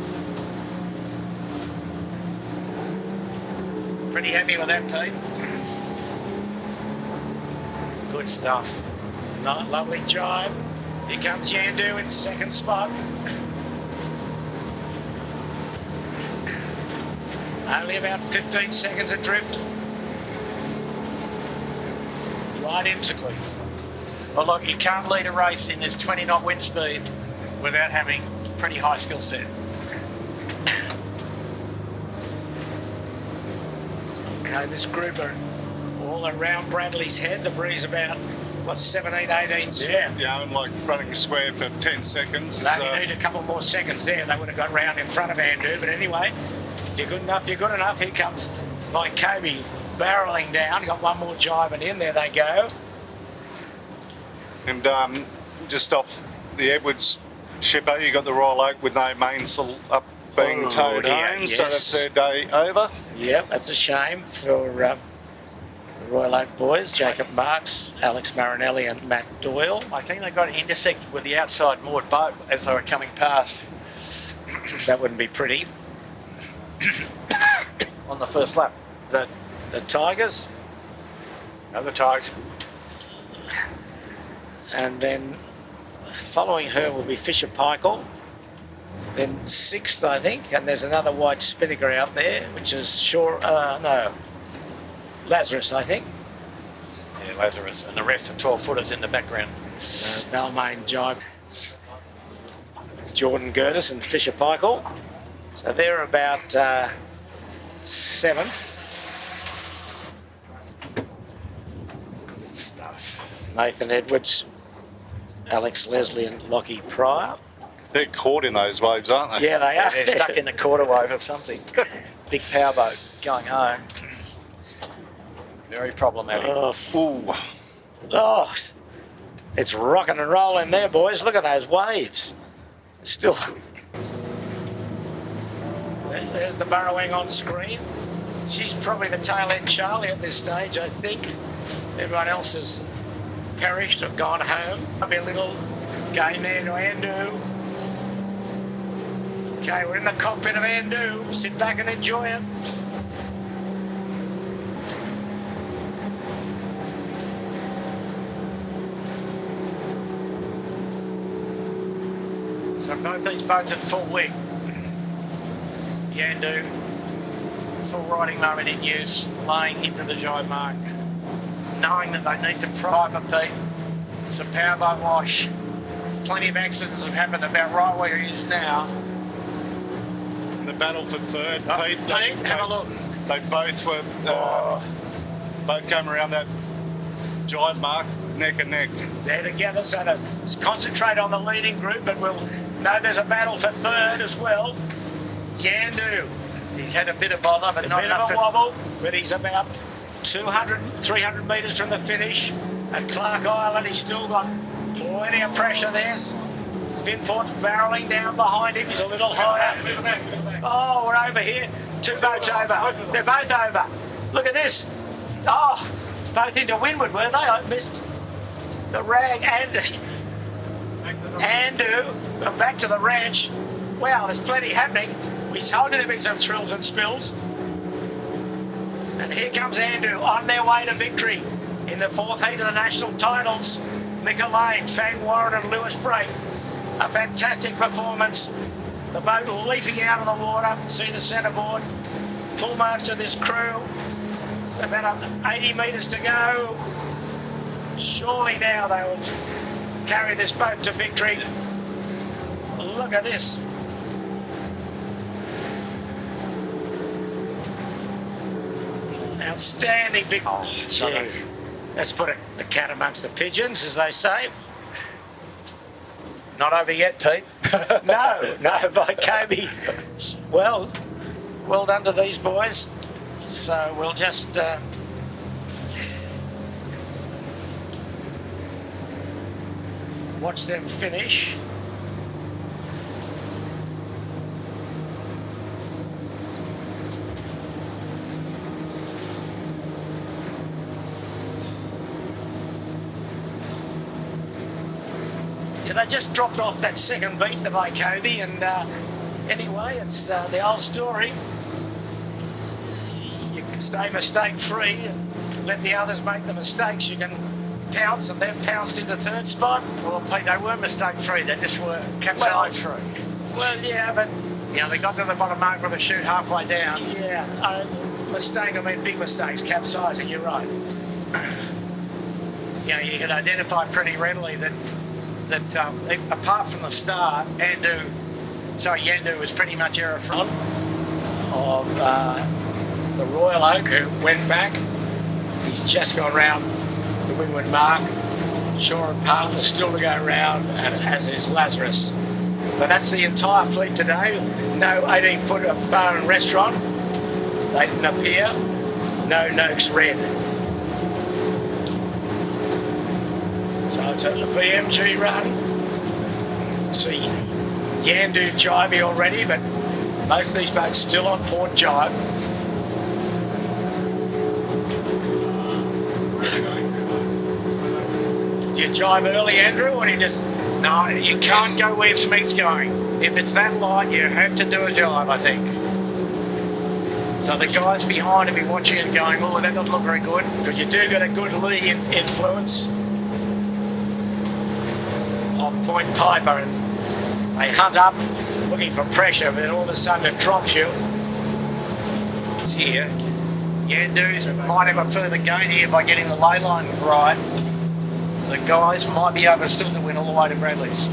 Pretty happy with that, Pete. Good stuff. Lovely jibe. Here comes Yandu in second spot. Only about 15 seconds adrift. Right into it. Well, look, you can't lead a race in this 20-knot wind speed without having pretty high skill set. Okay, this group are all around Bradley's head. The breeze about, 17, 18? Yeah, and like running square for 10 seconds. They only need a couple more seconds there. They would have got round in front of Andrew. But anyway, if you're good enough, you're good enough. Here comes Vycobi barrelling down. Got one more jibing in. There they go. And just off the Edwards shipper, you got the Royal Oak with no mainsail up being towed dear, home, so yes. that's their day over. Yep, that's a shame for the Royal Oak boys. Jacob Marks, Alex Marinelli and Matt Doyle. I think they got intersected with the outside moored boat as they were coming past That wouldn't be pretty. on the first lap. The Tigers. Other Tigers. And then Following her will be Fisher Paykel. Then 6th, I think, and there's another white spinnaker out there, which is Lazarus, I think. Yeah, Lazarus, and the rest are 12-footers in the background. Balmain Jibe. It's Jordan Gertis and Fisher Paykel. So they're about 7th. Stuff. Nathan Edwards, Alex Leslie and Lockie Pryor. They're caught in those waves, aren't they? Yeah, they are. They're stuck in the quarter wave of something. Big powerboat going home. Very problematic. Ooh. Oh, it's rocking and rolling there, boys. Look at those waves. Still. There's the burrowing on screen. She's probably the tail end Charlie at this stage, I think. Everyone else has perished or gone home. Maybe a little game there to Andu. Okay, we're in the cockpit of Andu. Sit back and enjoy it. So both these boats at full wing. Yandu, full riding moment in use, laying into the jibe mark, knowing that they need to prime a Pete. It's a powerboat wash. Plenty of accidents have happened about right where he is now. The battle for third, Pete. Pete, have a look. They both were, both came around that jibe mark, neck and neck. They're together, so to concentrate on the leading group, but we'll know there's a battle for third as well. Yandu. He's had a bit of bother, but A not bit enough of a wobble, but he's about 200, 300 metres from the finish. At Clark Island, he's still got plenty of pressure there. Finport's barrelling down behind him. He's a little higher. Oh, we're over here. 2 boats over. They're both over. Look at this. Oh, both into windward, weren't they? I missed the rag and Andu. Back to the ranch. Wow, there's plenty happening. We told you there'd be some thrills and spills. And here comes Andu on their way to victory in the 4th heat of the national titles. Mika Lane, Fang Warren and Lewis Brake. A fantastic performance. The boat leaping out of the water. See the centreboard. Full marks to this crew. About 80 metres to go. Surely now they will carry this boat to victory. Look at this. Outstanding victory. Oh, gee. Let's put the cat amongst the pigeons, as they say. Not over yet, Pete. No, by Kobe. Well done to these boys. So we'll just watch them finish. They just dropped off that second beat, the Kobe, and anyway, it's the old story. You can stay mistake-free and let the others make the mistakes. You can pounce, and they've pounced into 3rd spot. Well, Pete, they weren't mistake-free. They just were capsize-free. Well, yeah, but they got to the bottom mark with a chute halfway down. yeah, mistake. I mean, big mistakes, capsizing. You're right. You can identify pretty readily that apart from the start, Yandu was pretty much error-free. Of the Royal Oak, who went back. He's just gone round the windward mark. Shaw and Partner still to go round, and as is Lazarus. But that's the entire fleet today. No 18-footer bar and restaurant. They didn't appear. No Noakes Red. So it's a VMG run. See Yandu jibey already, but most of these boats still on port jibe. Do you jibe early, Andrew, or do you just... No, you can't go where Smith's going. If it's that light, you have to do a jibe, I think. So the guys behind will be watching and going, oh, that doesn't look very good. Because you do get a good lee influence. Off point piper, and they hunt up looking for pressure, but then all of a sudden it drops you. It's here. Yandus might have a further gain here by getting the ley line right. The guys might be able to still to win all the way to Bradley's.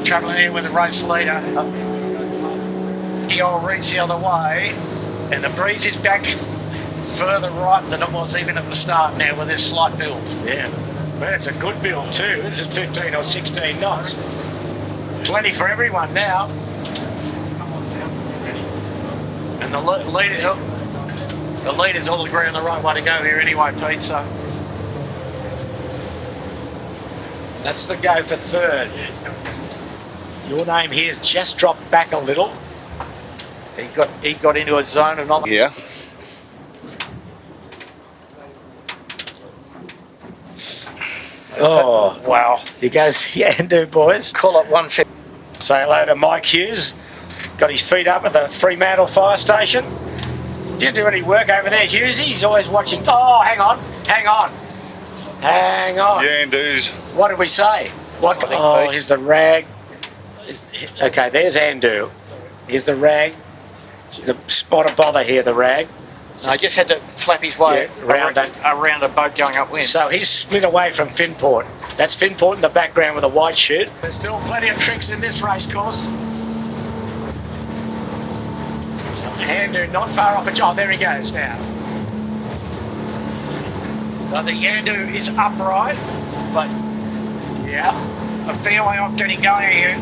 Travelling in with the race leader. The old reach the other way, and the breeze is back further right than it was even at the start now with this slight build. Yeah, well, it's a good build too. This is 15 or 16 knots. Plenty for everyone now. And the leaders all agree on the right way to go here anyway, Pete, so. That's the go for third. Your name here's just dropped back a little. He got into a zone of not. Yeah. Oh, wow. Here goes the Yandu boys. Call it 150. Say hello to Mike Hughes. Got his feet up at the Fremantle fire station. Didn't do any work over there, Hughesy. He's always watching. Oh, hang on. Yandus. What did we say? What? Oh, here's the rag. Okay, there's Andu. Here's the rag. The spot of bother here, the rag. I just had to flap his way around a boat going upwind. So he's split away from Finport. That's Finport in the background with a white chute. There's still plenty of tricks in this race course. So Andu not far off. Oh, there he goes now. So the Yandu is upright, but yeah, a fair way off getting going here.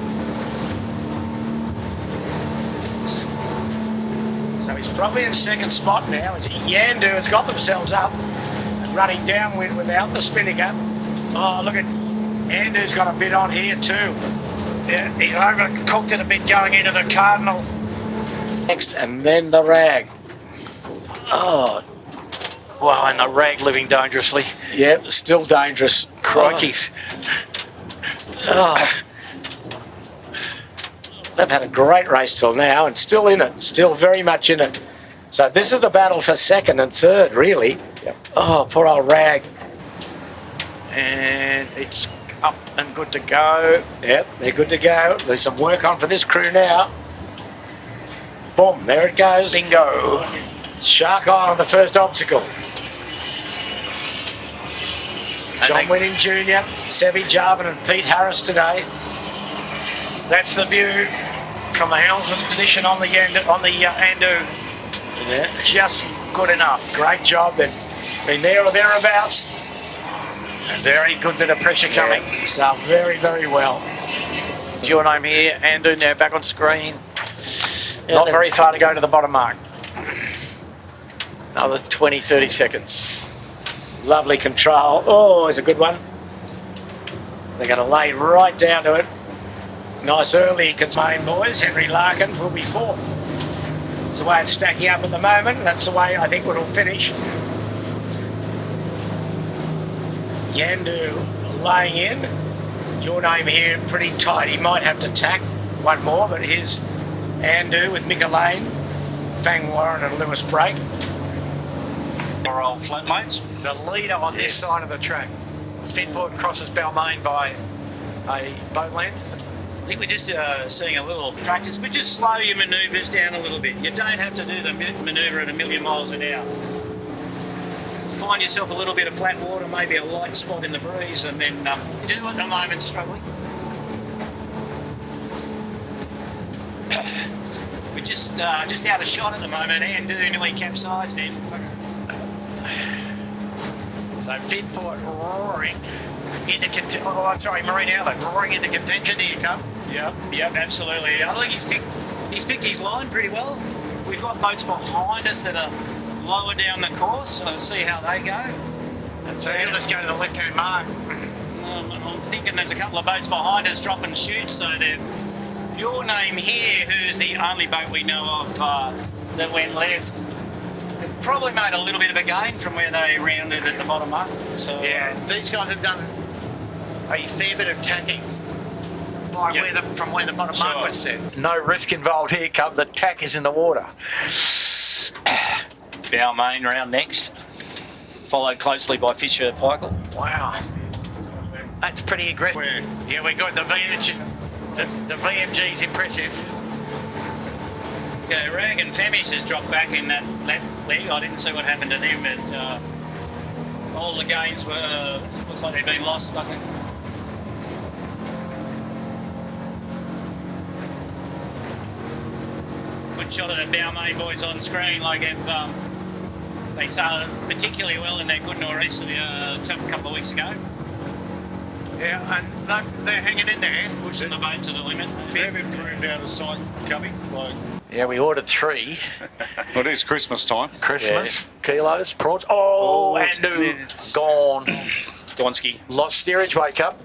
So he's probably in second spot now as Yandu has got themselves up and running downwind without the spinnaker. Oh, look at Yandu's got a bit on here too. Yeah, he's overcooked it a bit going into the Cardinal. Next, and then the rag. Oh, wow, and the rag living dangerously. Yep, still dangerous. Crikeys. Oh. They've had a great race till now and still in it, still very much in it. So this is the battle for second and third, really. Yep. Oh, poor old rag. And it's up and good to go. Yep, they're good to go. There's some work on for this crew now. Boom, there it goes. Bingo. Shark Eye on the first obstacle. John Winning Jr., Sevi Jarvin and Pete Harris today. That's the view from the helmsman position on the Andu. Yeah. Just good enough. Great job. They've been there or thereabouts. A very good bit of pressure coming. Yeah. So very, very well. Your name here, Andu now back on screen. Yeah, not very far to go to the bottom mark. Another 20, 30 seconds. Lovely control. Oh, it's a good one. They're going to lay right down to it. Nice early contain, boys. Henry Larkin will be fourth. That's the way it's stacking up at the moment. That's the way I think it'll finish. Yandu laying in. Your name here pretty tight. He might have to tack one more, but here's Andu with Mick Lane, Fang Warren and Lewis Brake. Our old flatmates. The leader on this side of the track. Finport crosses Balmain by a boat length. I think we're just seeing a little practice, but just slow your manoeuvres down a little bit. You don't have to do the manoeuvre at 1,000,000 miles an hour. Find yourself a little bit of flat water, maybe a light spot in the breeze, and then do it at the moment struggling. We're just out of shot at the moment, and nearly capsized then. So Finport roaring into contention. Oh, sorry, Marine Outlet roaring into contention. Here you come. Yep, absolutely. I think he's picked He's picked his line pretty well. We've got boats behind us that are lower down the course, so let's see how they go. So he'll just go to the left-hand mark. I'm thinking there's a couple of boats behind us drop and shoot, so your name here, who's the only boat we know of that went left, they've probably made a little bit of a gain from where they rounded at the bottom up. So yeah, these guys have done a fair bit of tacking from where the bottom mark was set. No risk involved here, Cub. The tack is in the water. Balmain round next, followed closely by Fisher Pike. Wow. That's pretty aggressive. Yeah, we got the VMG. The VMG's impressive. Okay, Rag and Femish has dropped back in that left leg. I didn't see what happened to them, but all the gains were, looks like they've been lost. Good shot of the Balmain boys on screen. Like they sailed particularly well in their good nor'east a couple of weeks ago. Yeah, and they're hanging in there. Pushing the boat to the limit. They've improved out of sight, Cubby. Like, yeah, we ordered 3. well, it is Christmas time. Christmas, kilos, prawns. Oh, Andu, gone. Gonski. Lost steerage, wake up.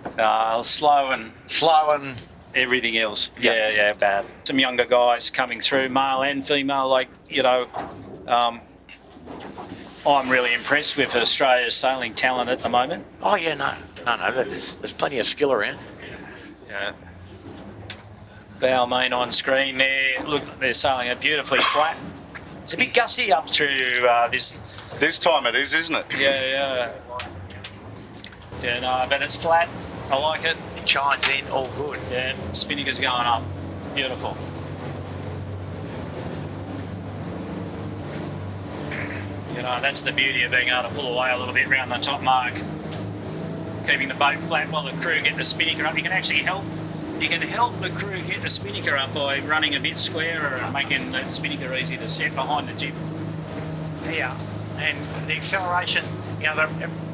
Slow and everything else. Yep. Yeah, bad. Some younger guys coming through, male and female, I'm really impressed with Australia's sailing talent at the moment. Oh, yeah, no. There's plenty of skill around. Yeah. Balmain on screen there. Look, they're sailing it beautifully flat. It's a bit gusty up through this. This time it is, isn't it? Yeah. Yeah, no, but it's flat. I like it. It shines in, all good. Yeah, spinnaker's going up. Beautiful. That's the beauty of being able to pull away a little bit around the top mark. Keeping the boat flat while the crew get the spinnaker up. You can help the crew get the spinnaker up by running a bit squarer and making the spinnaker easy to set behind the jib. Yeah, and the acceleration,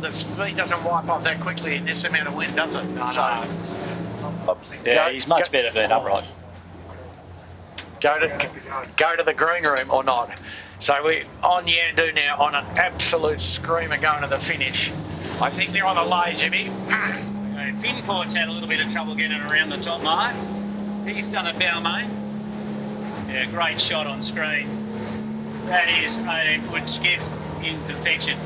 the speed doesn't wipe off that quickly in this amount of wind, does it? No. Yeah, he's much better than upright. Go to the green room or not. So we're on Yandu now on an absolute screamer going to the finish. I think they're on the lay, Jimmy. Finport's had a little bit of trouble getting around the top mark. He's done a Balmain. Yeah, great shot on screen. That is 18-foot skiff in perfection.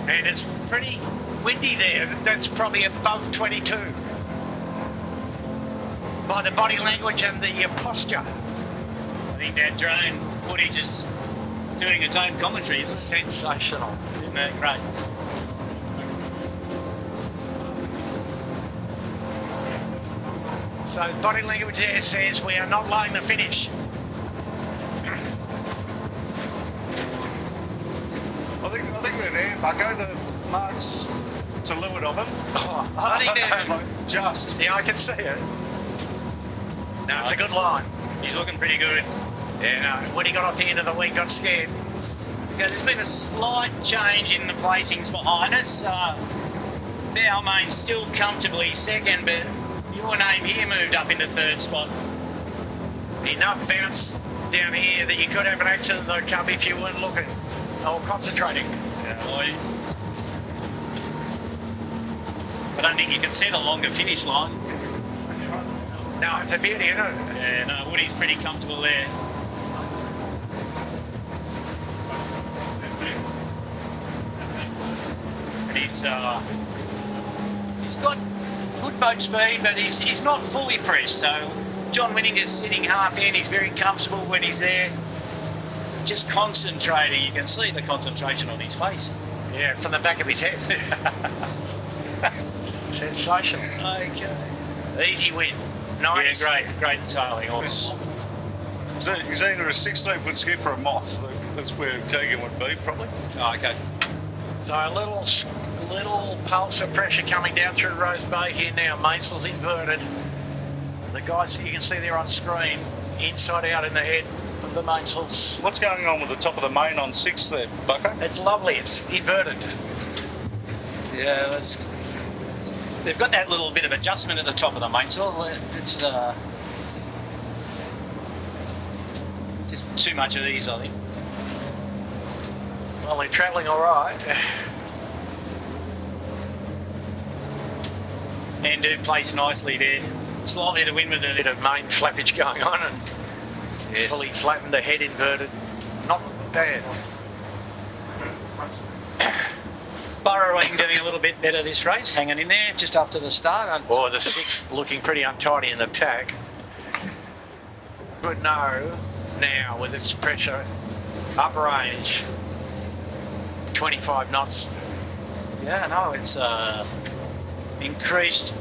And it's pretty windy there. That's probably above 22. By the body language and the posture. I think that drone footage is doing its own commentary. It's sensational. Isn't that great? So body language there says we are not laying the finish. I think we're there, Bucko. The marks to leeward of him. Oh, I think they're just. Yeah, I can see it. No, it's a good line. He's looking pretty good. Yeah, no. When he got off the end of the week, got scared. Okay, there's been a slight change in the placings behind us. Balmain's still comfortably second, but your name here moved up into third spot. Enough bounce down here that you could have an accident though, Cub, if you weren't looking or concentrating. Yeah, I don't think you can set a longer finish line. No, it's a beauty, isn't it? Yeah, no, Woody's pretty comfortable there. And he's got good boat speed, but he's not fully pressed. So John Winninger's sitting half in. He's very comfortable when he's there, just concentrating. You can see the concentration on his face. Yeah, from the back of his head. Sensational. Okay. Easy win. Nice. Yeah, great sailing. It's either a 16-foot skiff or a moth. That's where Keegan would be, probably. Oh, okay. So a little pulse of pressure coming down through Rose Bay here now. Mainsail's inverted. The guys you can see there on screen, inside out in the head of the mainsails. What's going on with the top of the main on 6 there, Bucko? It's lovely. It's inverted. Yeah, they've got that little bit of adjustment at the top of the mainsail. It's too much ease, I think. Well, they're travelling all right. And do plays nicely there. Slightly to win with a Bit of main flappage going on and fully flattened, the head inverted. Not bad. Burrowing doing a little bit better this race, hanging in there just after the start. Or the 6 looking pretty untidy in the tack. Good no now with its pressure up range. 25 knots. Yeah, no, it's increased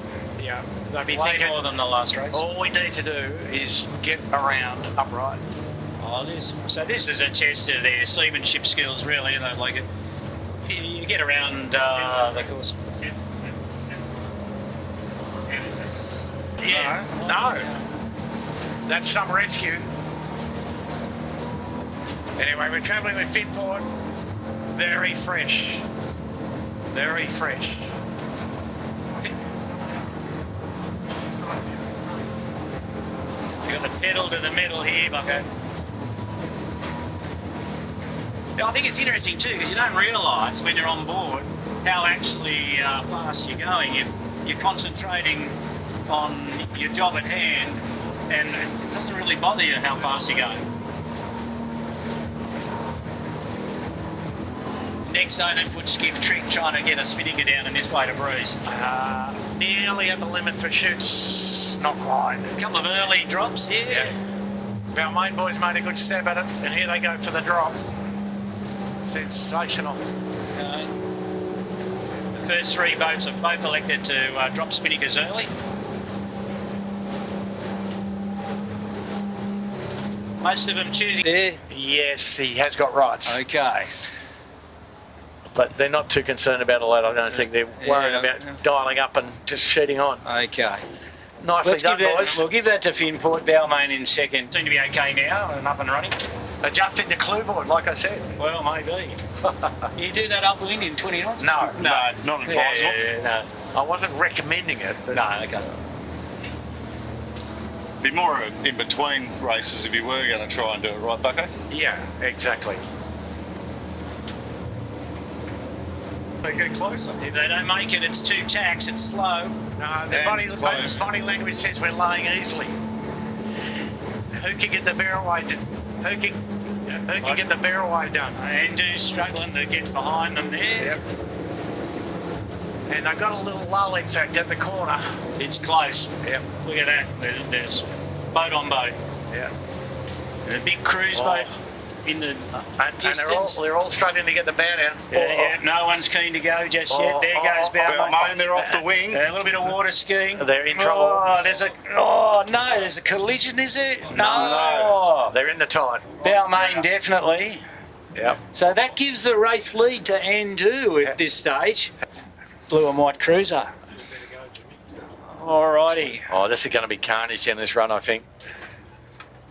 Yeah, they'll be way thinking more than the last race. all we need to do is get around upright. So this is a test of their seamanship skills, really. You know, like if you get around the course. Yeah, no. That's some rescue. Anyway, we're travelling with Finport. Very fresh. Very fresh. You've got the pedal to the metal here, Bucko. I think it's interesting too, because you don't realise when you're on board how actually fast you're going. You're concentrating on your job at hand, and it doesn't really bother you how fast you're going. Next 18-foot skiff trick, trying to get a spinnaker down in this way to breeze. Nearly at the limit for shoots. Not quite. A couple of early drops here. Yeah. Our main boys made a good stab at it, and here they go for the drop. Sensational. The first 3 boats have both elected to drop spinnakers early. Most of them choosing there. Yes, he has got rights. Okay. But they're not too concerned about all that. I don't think they're worrying about dialing up and just shooting on. Okay. Nicely done, boys. We'll give that to Finport. Balmain in second. Seem to be okay now and up and running. Adjusting the clue board, like I said. Well, maybe. You do that upwind in 20 knots? No, not advisable. No. I wasn't recommending it. But No, okay. Be more in between races if you were going to try and do it right, Bucko. yeah, exactly. They get closer. If they don't make it, it's 2 tacks, it's slow. No, the And close. body language says we're laying easily. Who can get the barrelway? Who can get the barrelway done? Andu's struggling to get behind them there. Yep. And they've got a little lull, in fact, at the corner. It's close. Yep. Look at that. There's boat on boat. Yeah. And a big cruise boat in the And distance. they're all struggling to get the bow down. Yeah, no one's keen to go just yet. There goes Balmain. Balmain, they're off the wing. A little bit of water skiing. They're in trouble. Oh, there's a collision, is it? No. They're in the tide. Balmain, definitely. Yep. So that gives the race lead to Andu at this stage. Blue and white cruiser. Alrighty. Oh, this is going to be carnage in this run, I think.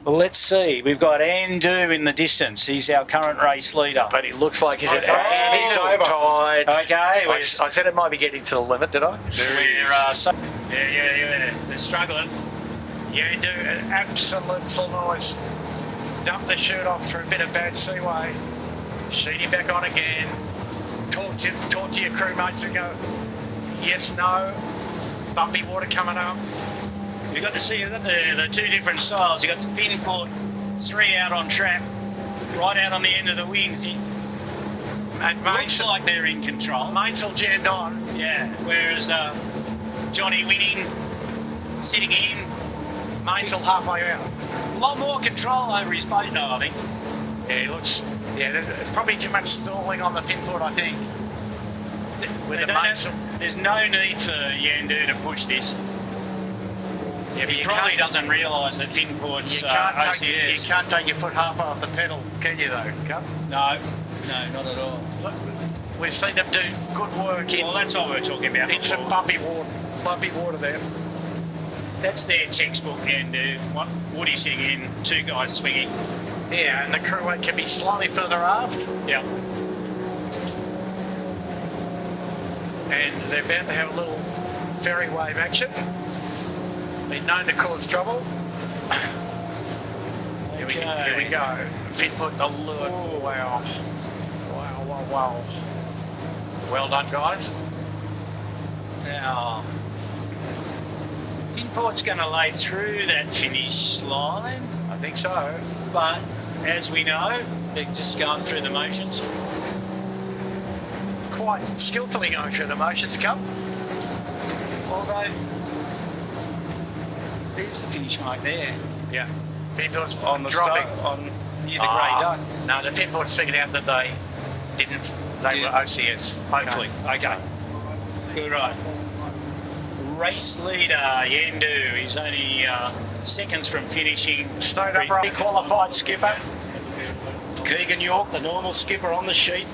Well, let's see. We've got Andu in the distance. He's our current race leader. But it looks like he's he's over. tied. Okay. I said it might be getting to the limit, did I? Yeah. They're struggling. Yeah, do an absolute full noise. Dump the shirt off through a bit of bad seaway. Sheet him back on again. Talk to your crewmates and go, yes, no. Bumpy water coming up. You've got to see the 2 different styles. You've got the Finport 3 out on track, right out on the end of the wings. And Looks like they're in control. Mainsail jammed on. Yeah, whereas Johnny winning, sitting in. Mainsail halfway out. A lot more control over his boat though, I think. Yeah, he looks. Yeah, there's probably too much stalling on the Finport, I think. With the mainsail. There's no need for Yandu to push this. Yeah, but He probably doesn't realise that Finport's you OCS. can't take your foot half off the pedal, can you though? No, not at all. We've seen them do good work in. Well, that's what we were talking about in some before. bumpy water there. That's their textbook, Yandu. What Woody sitting in, 2 guys swinging. Yeah, and the crew weight can be slightly further aft. Yeah. And they're about to have a little ferry wave action. Been known to cause trouble. Here we go. Fin put the lure. Oh, wow. Wow. Well done, guys. Now, Finport's going to lay through that finish line, I think so. but as we know, they're just going through the motions. Quite skillfully going through the motions, Cup. Although, there's the finish mark there, Yeah. Finport's On the dropping. start, on near the grey duck. No, the Finport's figured out that they didn't. They were OCS. Hopefully. Okay. Good, right. Race leader, Yandu. He's only seconds from finishing. Stayed upright. Qualified skipper. Keegan York, the normal skipper on the sheet.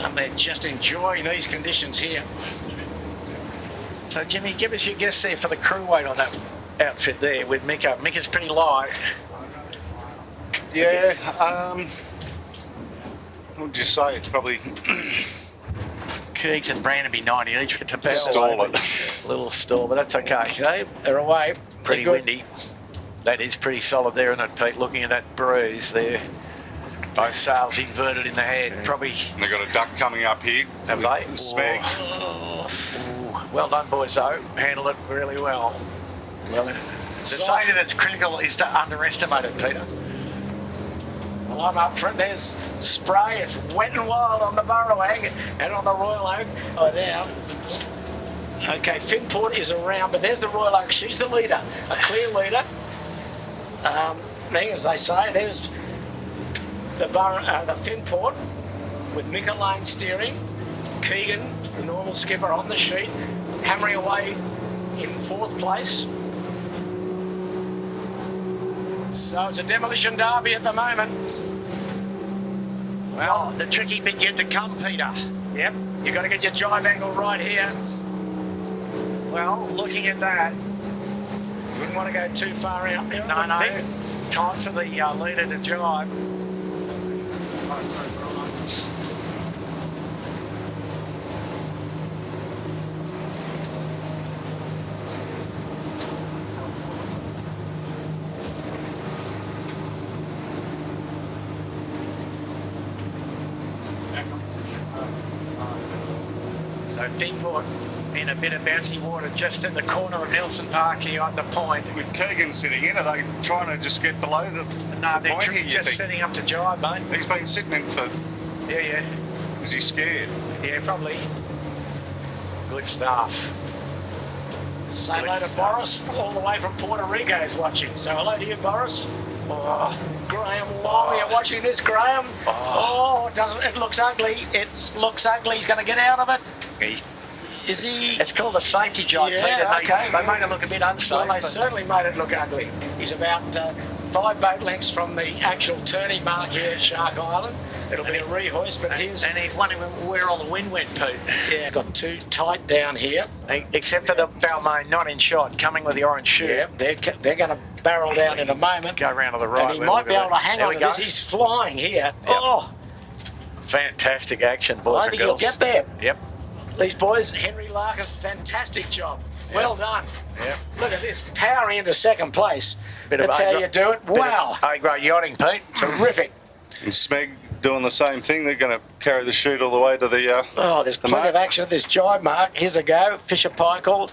And they're just enjoying these conditions here. So, Jimmy, give us your guess there for the crew weight on that outfit there with Mika. Mika's pretty light. yeah. What would you say? It's probably Keegs and Brandon be 90 each with the barrel. Stall over. it. Little stall, but that's okay. Okay, they're away. Pretty They're good. windy. That is pretty solid there, isn't it, Pete? Looking at that breeze there. Both sails inverted in the head. Probably. And they've got a duck coming up here. Have with they? Smeg. Ooh. Well done, boys, though. Handled it really well. Well, The saying that's critical is to underestimate it, Peter. well, I'm up front. There's spray. It's wet and wild on the Burrowang and on the Royal Oak. Oh, down. Okay, Finport is around, but there's the Royal Oak. She's the leader, a clear leader. As they say, there's the Finport with Mika Lane steering. Keegan, the normal skipper, on the sheet, hammering away in 4th place. So it's a demolition derby at the moment. Well, the tricky bit yet to come, Peter. Yep, you've got to get your jibe angle right here. Well, looking at that, Wouldn't want to go too far out. no. Time for the leader to jibe. So Finport in a bit of bouncy water just in the corner of Nelson Park here at the point. With Keegan sitting in, are they trying to just get below the No, they're point here, you just think? setting up to jibe, mate. He's been sitting in for... Yeah. Is he scared? Yeah, probably. Good stuff. Say hello to Boris, all the way from Puerto Rico is watching. So hello to you, Boris. Oh, Graham Long, you're watching this, Graham. Oh, it looks ugly. It looks ugly. He's going to get out of it. Is he? It's called a safety jibe, Yeah, Peter. okay. They made it look a bit unsafe. Well, they but- certainly made it look ugly. He's about 5 boat lengths from the actual turning mark here at Shark Island. It'll be a rehoist, but here's... And he's wondering where all the wind went, Pete. Yeah, got too tight down here. Except for the Balmain not in shot, coming with the orange shoe. Yeah, they're going to barrel down in a moment. Go round to the right. And he there, might look be at able to that. hang There on we to go. this. He's flying here. Oh, Fantastic action, boys I and think he'll girls. get there. Yep. These boys, Henry Larkins, fantastic job. Well done. Yep. Look at this, powering into 2nd place. Bit of That's how A-grade- you do it. bit of Wow. A-grade yachting, Pete. Terrific. And Smeg doing the same thing. They're going to carry the chute all the way to the... Oh, there's the plenty mark. of action at this jibe mark. Here's a go. Fisher Paykel.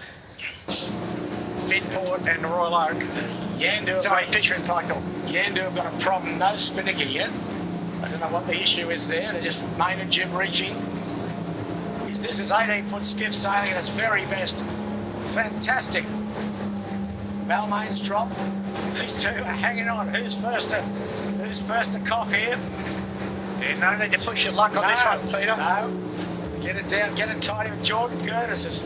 Finport and Royal Oak. Yandu Sorry, Fisher and Paykel. have got a problem. No spinnaker yet. I don't know what the issue is there. They're just main and jib reaching. This is 18-foot skiff sailing at its very best. Fantastic. Balmain's drop. These two are hanging on. Who's first to cough here? Yeah, no need to push your luck on this one, Peter. No. Get it down, get it tidy with Jordan Curtis. Has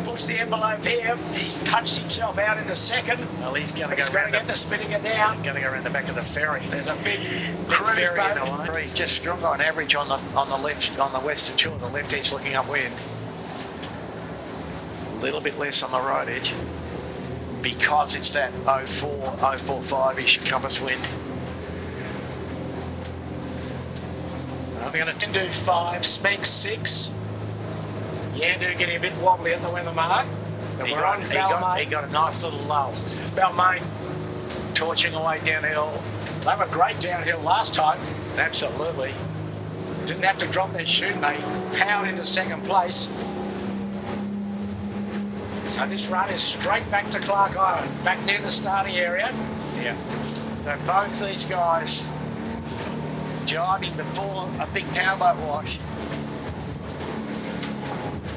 pushed the envelope here. He's punched himself out into 2nd. Well, he's going to He's go going around to get the spinnaker down. Going to go around the back of the ferry. There's a big cruise ferry in boat. the way. He's just stronger on average on the left, on the western shore, the left edge looking upwind. A little bit less on the right edge because it's that 045-ish compass wind. I'm going to do 5, Smeg 6. Yandu getting a bit wobbly at the weather mark. He We're got, on he, got, Balmain. he got a nice little lull. Balmain torching away downhill. They were great downhill last time. Absolutely. Didn't have to drop their chute, mate. Powered into second place. So this run is straight back to Clark Island, back near the starting area. Yeah. So both these guys jibing before a big powerboat wash.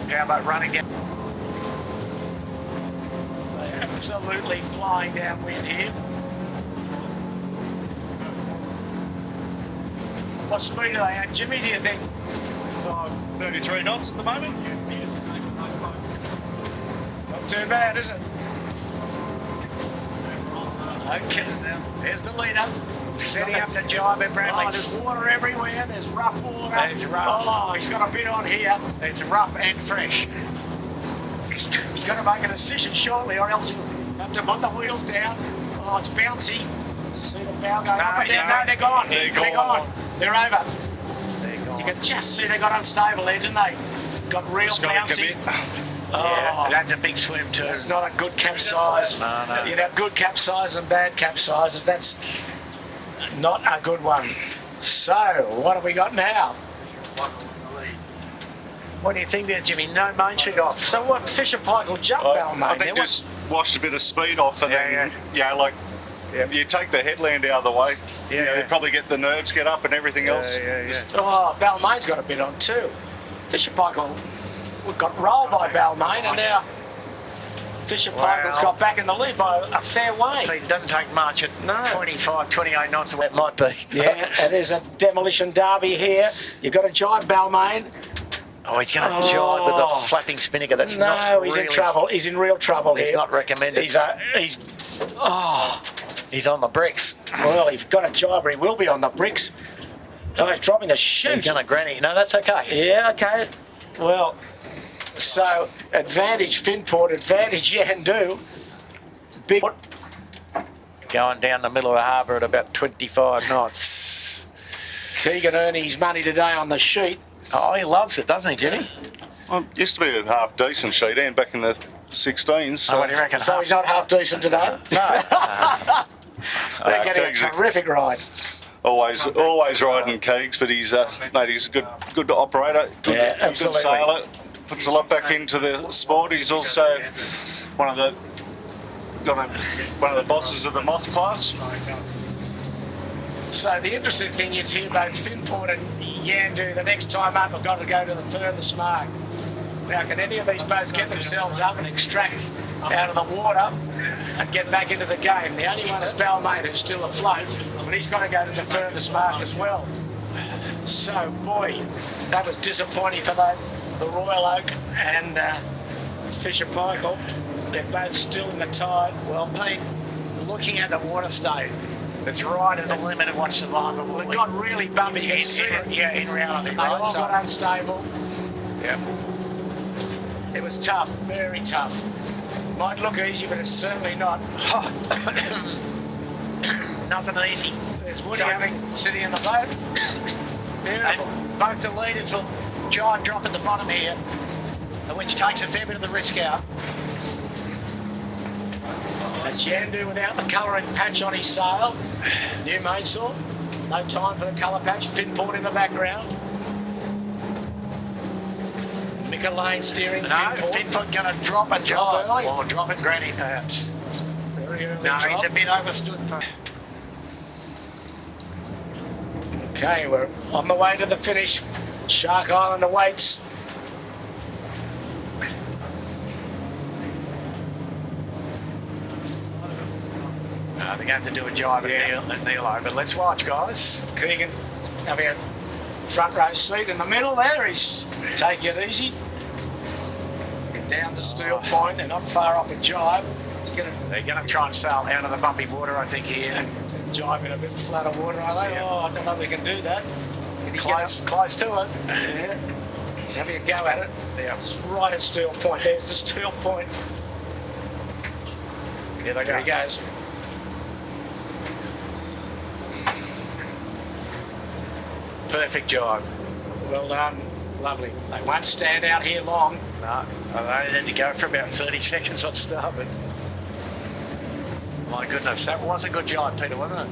Powerboat running down. They're absolutely flying downwind here. What speed are they at, Jimmy, do you think? 33 knots at the moment. It's not too bad, is it? Okay, there's the leader. Setting up to jibe at Bradley. Oh, there's water everywhere, there's rough water. It's rough. Oh, he's got a bit on here. It's rough and fresh. He's got to make a decision shortly, or else he'll have to put the wheels down. Oh, it's bouncy. See the bow going up and down. No, they're gone. They're They're gone. gone. They're over. They're gone. You can just see they got unstable there, didn't they? Got real Just got to bouncy. commit. Yeah, Oh, that's a big swim too. that's not a good capsize. No. You'd have good capsizes and bad capsizes. That's not a good one. So, what have we got now? What do you think there, Jimmy? No main sheet off. So what, Fisher Pike will jump I Balmain? think just washed a bit of speed off and then, you take the headland out of the way. Yeah. They probably get the nerves get up and everything else. Oh, Balmain's got a bit on too. Fisher Pike got rolled by Balmain, and now Fisher Pike's got back in the lead by a fair way. It doesn't take much at No. 25, 28 knots. It might be. Yeah, it is a demolition derby here. You've got to jibe Balmain. Oh, he's going to jibe with a flapping spinnaker. That's No, not he's really, in trouble. He's in real trouble here. He's not recommended. He's He's on the bricks. well, he's got a jibe, or he will be on the bricks. Oh, he's dropping the chute. He's going to granny. No, that's okay. Yeah, okay. Well, so advantage Finport, advantage Yandu. Big. Going down the middle of the harbour at about 25 knots. Keegan earning his money today on the sheet. Oh, he loves it, doesn't he, Jimmy? Well, used to be a half decent sheet and back in the 16s. So what do you reckon? So he's not half decent today. No. They're getting a Keegs are terrific ride. always riding Keegs, but he's he's a good operator, Yeah, good absolutely. sailor. Puts a lot back into the sport. He's also one of the bosses of the moth class. So the interesting thing is here, both Finport and Yandu, the next time up, have got to go to the furthest mark. Now, can any of these boats get themselves up and extract out of the water and get back into the game? The only one is Balmain, who's still afloat, but he's got to go to the furthest mark as well. So, boy, that was disappointing for the Royal Oak and Fisher Pike. They're both still in the tide. Well, Pete, looking at the water state, it's right at the limit of what's survivable. It got really bumpy. You can see it. In reality, They right? all So- got unstable. yeah. It was tough, very tough. Might look easy, but it's certainly not. Nothing easy. There's Woody So- sitting in the boat. Beautiful. And both the leaders will jibe drop at the bottom here, which takes a fair bit of the risk out. That's Yandu without the colouring patch on his sail. New mainsail. No time for the colour patch. Finport in the background. Mika Lane steering No, Finport. Finport going to drop and jibe, early. or drop and granny perhaps. Very early No, he's a drop. bit overstood. Okay, we're on the way to the finish. Shark Island awaits. No, they're going to do a jibe at Nilo, but let's watch, guys. Keegan having a front row seat in the middle there. He's taking it easy. Get down to Steel Point. They're not far off a jibe. They're going to try and sail out of the bumpy water, I think, here. And jibe in a bit flatter water, are they? Yeah. Oh, I don't know if they can do that. Can he Close to it. Yeah. He's having a go at it. Yeah. It's right at Steel Point. There's the Steel Point. Here they There he go. goes. Perfect jibe. Well done. Lovely. They won't stand out here long. No, I only need to go for about 30 seconds on starboard. My goodness, that was a good jibe, Peter, wasn't it?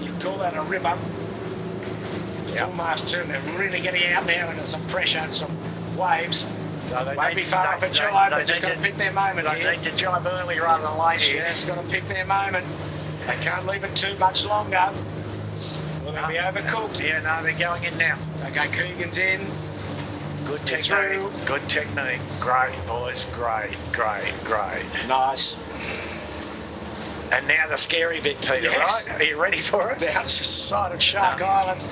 You call that a rip up. Full mast turn, they're really getting out now into some pressure and some waves. So they Won't be far off a jibe, they've just got to pick their moment They here. need to jibe early rather than late here. Just got to pick their moment. They can't leave it too much longer. Will they be overcooked? Yeah, no, they're going in now. Okay, Keegan's in. Good It's technique. through. Good technique. Great, boys. Great. Nice. And now the scary bit, Peter, Yes. right? Are you ready for it? Down the side of Shark Island.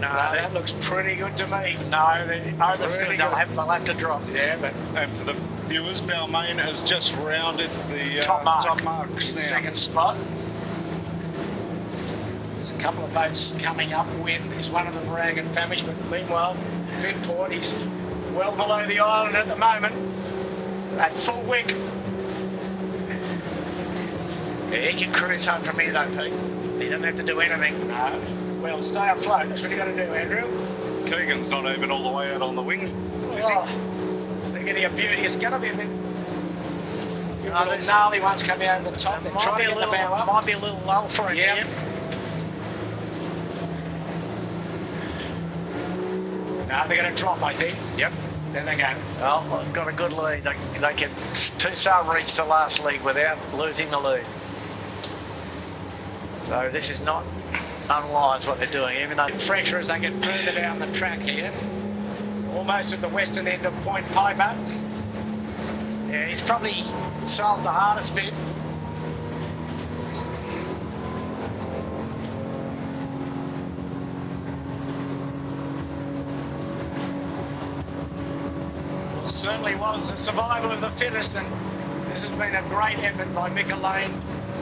No, No, that looks pretty good to me. no, they overstood. Really They'll good. have to drop. Yeah, but And for the viewers, Balmain has just rounded the Top mark. top marks now. second spot. There's a couple of boats coming upwind. Is one of them rag and famished, but meanwhile, Finport, he's well below the island at the moment. At full wick. Yeah, he can cruise home from here, though, Pete. He doesn't have to do anything. No. Well, stay afloat. That's what you got to do, Andrew. Keegan's not even all the way out on the wing, is he? Oh, they're getting a beauty. It's going to be a bit. No, Little gnarly ones coming over the top. They're Might trying be, to a get the little, bow up. might be a little lull for him Yeah. here. No, they're going to drop, I think. Yep. There they go. Well, they've got a good lead. They can two-sail reach the last league without losing the lead. So this is not unwise what they're doing, even though Fresher as they get further down the track here. Almost at the western end of Point Piper. yeah, he's probably solved the hardest bit. Well, certainly was the survival of the fittest, and this has been a great effort by Mick Lane,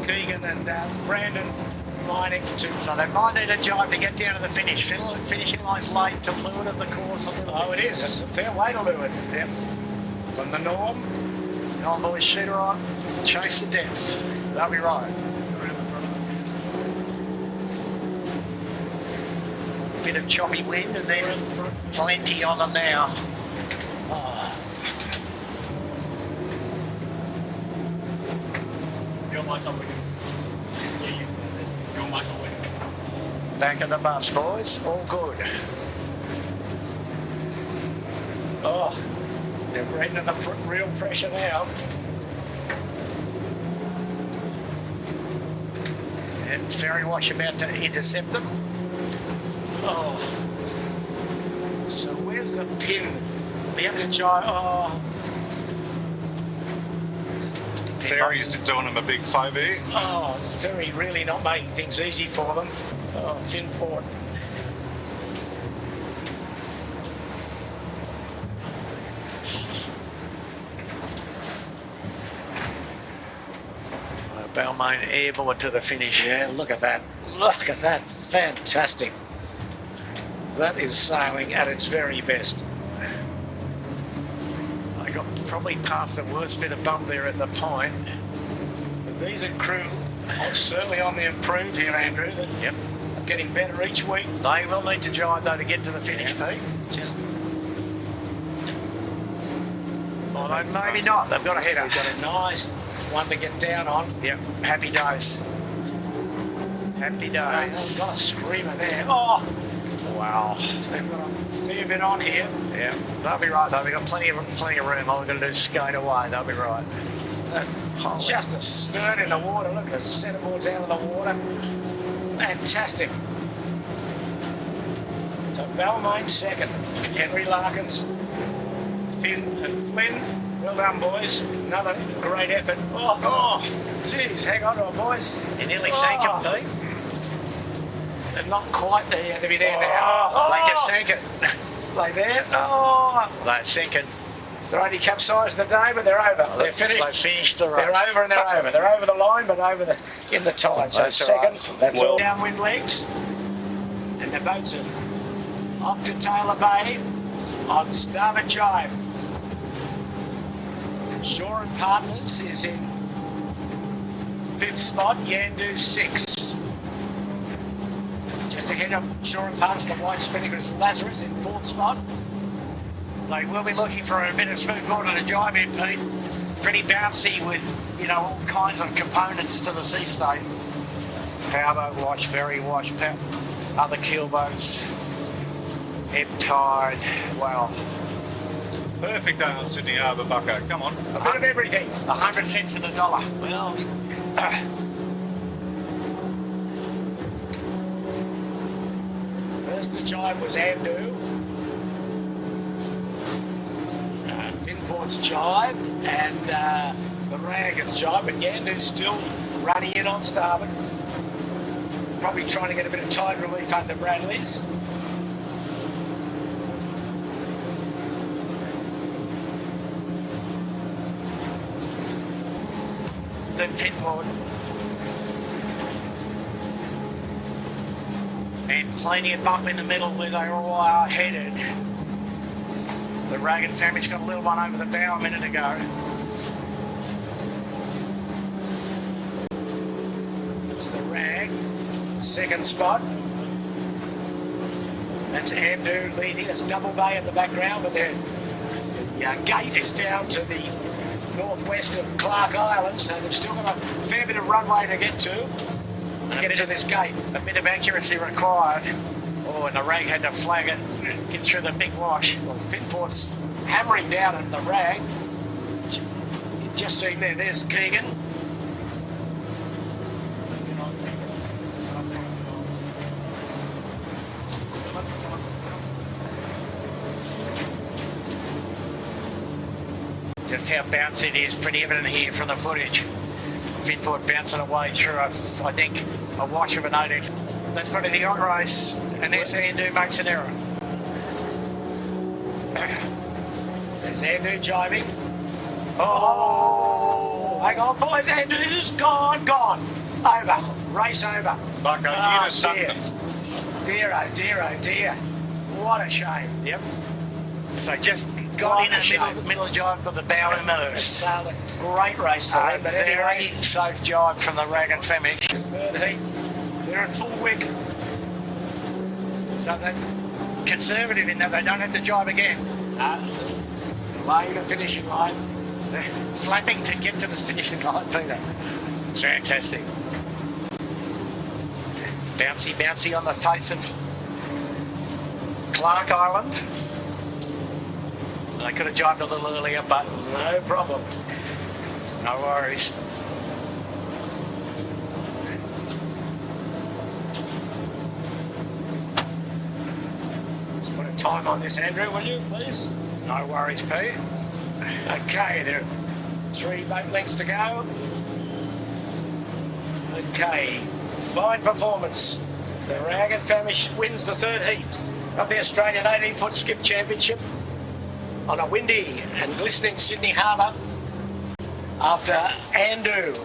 Keegan and Brandon mining to. So they might need a jibe to get down to the finish. Finishing line's late to leeward of the course a little Oh, it is. It's a fair way to do it. bit. Yep. From the norm. Come on, boys, shoot her on. Chase the depth. They'll be right. Bit of choppy wind and then plenty on them now. You're my top wicket. Yeah, yes. You're my top wicket. Back of the bus, boys. All good. Oh, they're right into the real pressure now. And Ferry Wash about to intercept them. Oh. So where's the pin? We have to try. Oh. Ferry's doing him a big favour here. Oh, Ferry really not making things easy for them. Oh, Finport. Balmain airborne to the finish. Yeah, look at that. Look at that. Fantastic. That is sailing at its very best. I got probably past the worst bit of bump there at the point. But these are crew certainly on the improve here, Andrew. That Yep. are getting better each week. They will need to jibe though to get to the finish, Pete. Just Although maybe not. They've got a header. we've got a nice one to get down on. Yep. Happy days. Happy They've days. got a screamer there. Oh, Wow. they've got a fair bit on here. Yeah. They'll be right though. They've got plenty of room. All we've got to do is skate away. They'll be right. Just a stern in the water. Look at the centerboards out of the water. Fantastic. So Balmain second. Henry Larkins, Finn and Flynn. Well done, boys. Another great effort. Oh, geez, hang on to it, boys. You nearly sank Oh. them, Pete. They're not quite there. They'll be there now. They just sank it. Like there. Oh, They're sinking. it's the only capsize of the day, but they're over. They're finished. They finished the race. They're over and they're over. They're over the line, but over the in the tide. So That's second, right. that's Well- all. Downwind legs, and the boats are off to Taylor Bay on starboard jibe. Shore and Partners is in 5th spot. Yandu 6. Just ahead of Shore and Partners, the White Spinnaker is Lazarus in 4th spot. They will be looking for a bit of smooth water to jibe in, Pete. Pretty bouncy with, you know, all kinds of components to the sea state. Powerboat wash, ferry wash, other keel boats, ebb tide, well. Perfect day on Sydney Harbour, Bucko. Come on. A bit of everything. 100 cents in the dollar. Well, first to jibe was Andu. Finport's jibe and the rag is jibe, but Yandu's still running in on starboard. Probably trying to get a bit of tide relief under Bradley's. Then Finport. And plenty of bump in the middle where they all are headed. The Ragged Famish got a little one over the bow a minute ago. That's the rag. Second spot. That's Andu leading. It's Double Bay in the background, but the gate is down to the northwest of Clark Island, so they've still got a fair bit of runway to get to get to this gate. A bit of accuracy required. Oh, and the rag had to flag it, get through the big wash. Well, Finport's hammering down at the rag. You just seen there, there's Keegan. Just how bouncy it is, pretty evident here from the footage. Finport bouncing away through, I think, a wash of an 18. That's probably the on race, and there's Andu makes an error. There's Andu jibing. Oh, hang on, boys, Andu's gone. Over, race over. Bucko, you just sunk them. Dear, oh dear. What a shame. Yep. So just got in the middle jibe of the bow and moves. Sailed a great race today, but Very anyway, safe jibe from the Rag and Famish. third heat, they're at full wick. So they're conservative in that they don't have to jibe again. Way to finishing line. They're flapping to get to the finishing line, Peter. Fantastic. Bouncy on the face of Clark Island. They could have jibed a little earlier, but no problem. No worries. Let's put a time on this, Andrew, will you, please? No worries, Pete. Okay, there are 3 boat lengths to go. Okay, fine performance. The Rag and Famish wins the third heat of the Australian 18-foot Skiff Championship on a windy and glistening Sydney Harbour after Andu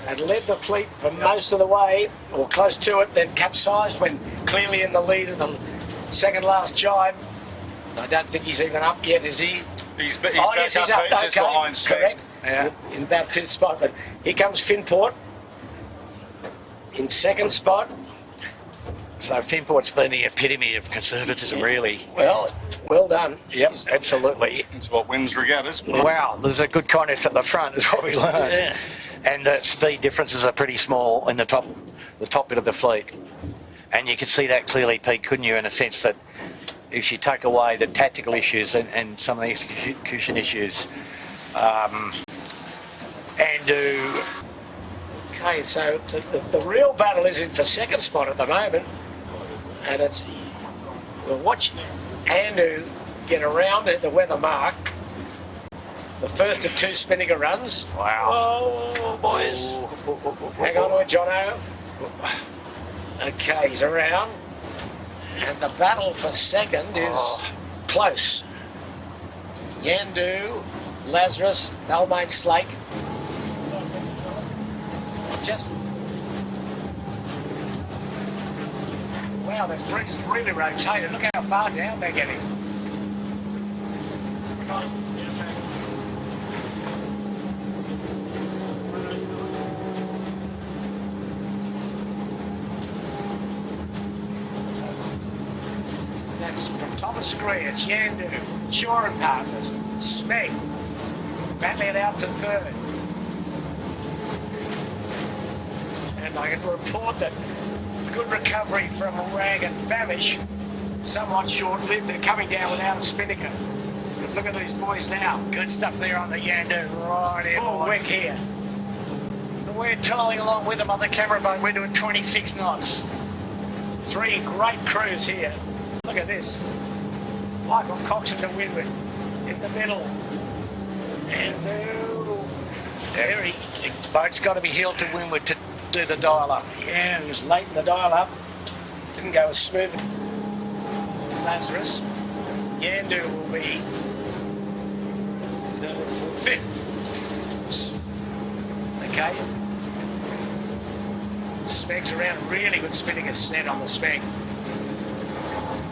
had led the fleet for most of the way, or close to it, then capsized when clearly in the lead of the second last jibe. I don't think he's even up yet, is he? He's back Yes, he's up. just behind Steve. Correct. Yeah. In about 5th spot, but here comes Finport in 2nd spot. So Finport's been the epitome of conservatism, really. Well done. Yep, absolutely. It's what wins regattas. Wow, there's a good contest at the front, is what we learned. Yeah. And the speed differences are pretty small in the top bit of the fleet. And you could see that clearly, Pete, couldn't you, in a sense that if you take away the tactical issues and some of the execution issues, Andu. Okay, so the real battle is in for 2nd spot at the moment, and we'll watch Andu get around at the weather mark. The first of 2 Spinnaker runs. Wow. Oh, boys. Hang on to it, Jono. Okay, he's around. And the battle for 2nd is close. Yandu, Lazarus, Balmain Slake. Wow, this breeze is really rotated. Look how far down they're getting. That's from top of screen, it's Yandu. Shore and Partners, Smeg, battling it out for third. And I can report that good recovery from Rag and Famish, somewhat short-lived. They're coming down without a spinnaker. But look at these boys now. Good stuff there on the Yandu, right here. Full wick here. We're toiling along with them on the camera boat. We're doing 26 knots. 3 great crews here. Look at this. Michael Coxon to windward in the middle. And The boat's got to be heeled to windward to do the dial up. yeah, it was late in the dial up. Didn't go as smooth. Lazarus. Yandu will be fifth. Okay. Smeg's around, really good spinning a set on the Smeg.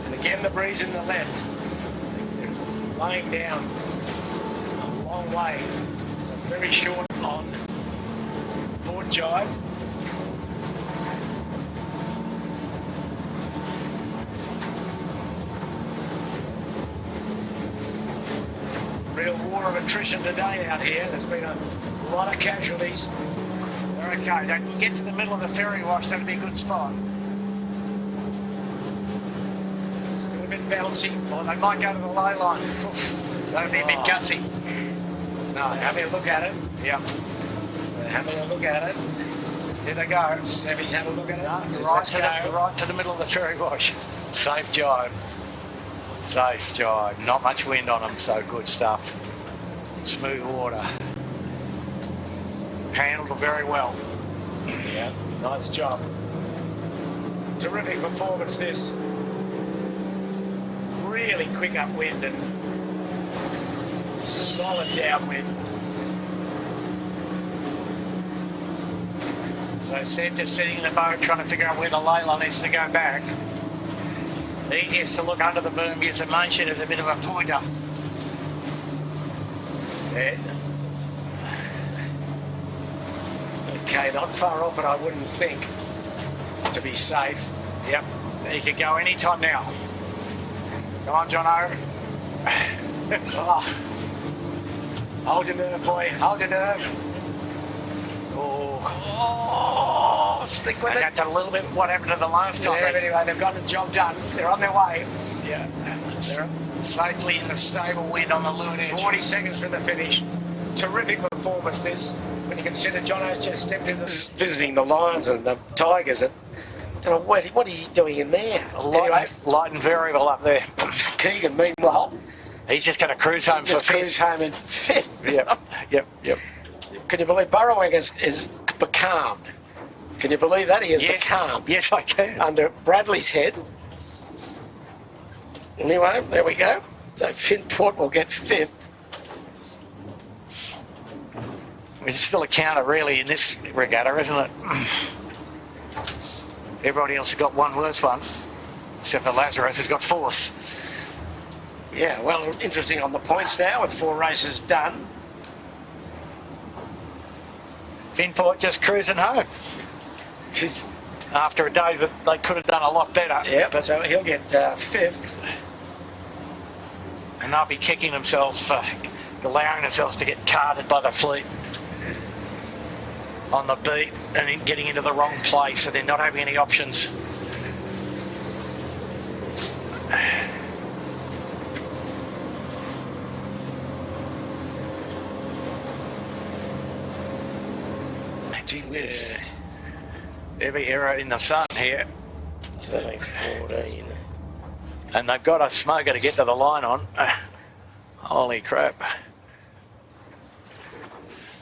And again the breeze in the left. They're laying down a long way. So very short on port jibe. Real war of attrition today out here. There's been a lot of casualties. They're okay. Don't you get to the middle of the ferry wash, that'd be a good spot. Still a bit bouncy. Or they might go to the low line. That'd be a bit gutsy. No, they're having a look at it. Yeah. They're having a look at it. Here they go. Sammy's having a look at it. Right to the middle of the ferry wash. Safe jibe. Safe jibe. Not much wind on them, so good stuff. Smooth water. Handled very well. Yeah, nice job. Terrific performance this. Really quick upwind and solid downwind. So Seb just sitting in the boat trying to figure out where the ley line is to go back. The easiest to look under the boom gives a motion as a bit of a pointer. Yeah. Okay, not far off it, I wouldn't think, to be safe. Yep, he could go any time now. Come on, Jono. Oh. Hold your nerve, boy. Hold your nerve. Oh, stick with And it. that's a little bit what happened to the last time. Yeah, but anyway, they've got the job done. They're on their way. Yeah, they're safely in the stable wind on the leeward edge. 40 seconds from the finish. Terrific performance this. When you consider Jono's just stepped in this, visiting the lions and the tigers. And don't know what are you doing in there? Anyway, Light and variable up there. Keegan, meanwhile, He's just going to cruise home just for cruise home in fifth. Yep. Can you believe Burrowing is becalmed? Can you believe that? He is becalmed. Yes, I can. Under Bradley's head. Anyway, there we go. So Finport will get fifth. It's still a counter, really, in this regatta, isn't it? Everybody else has got one worse one, except for Lazarus, who's got fourth. Yeah, well, interesting on the points now with 4 races done. Finport just cruising home. After a day that they could have done a lot better. Yeah, but so he'll get fifth. And they'll be kicking themselves for allowing themselves to get carted by the fleet on the beat and then getting into the wrong place, so they're not having any options. Gee whiz. Every error in the sun here. 13, 14. And they've got a smoker to get to the line on. Holy crap.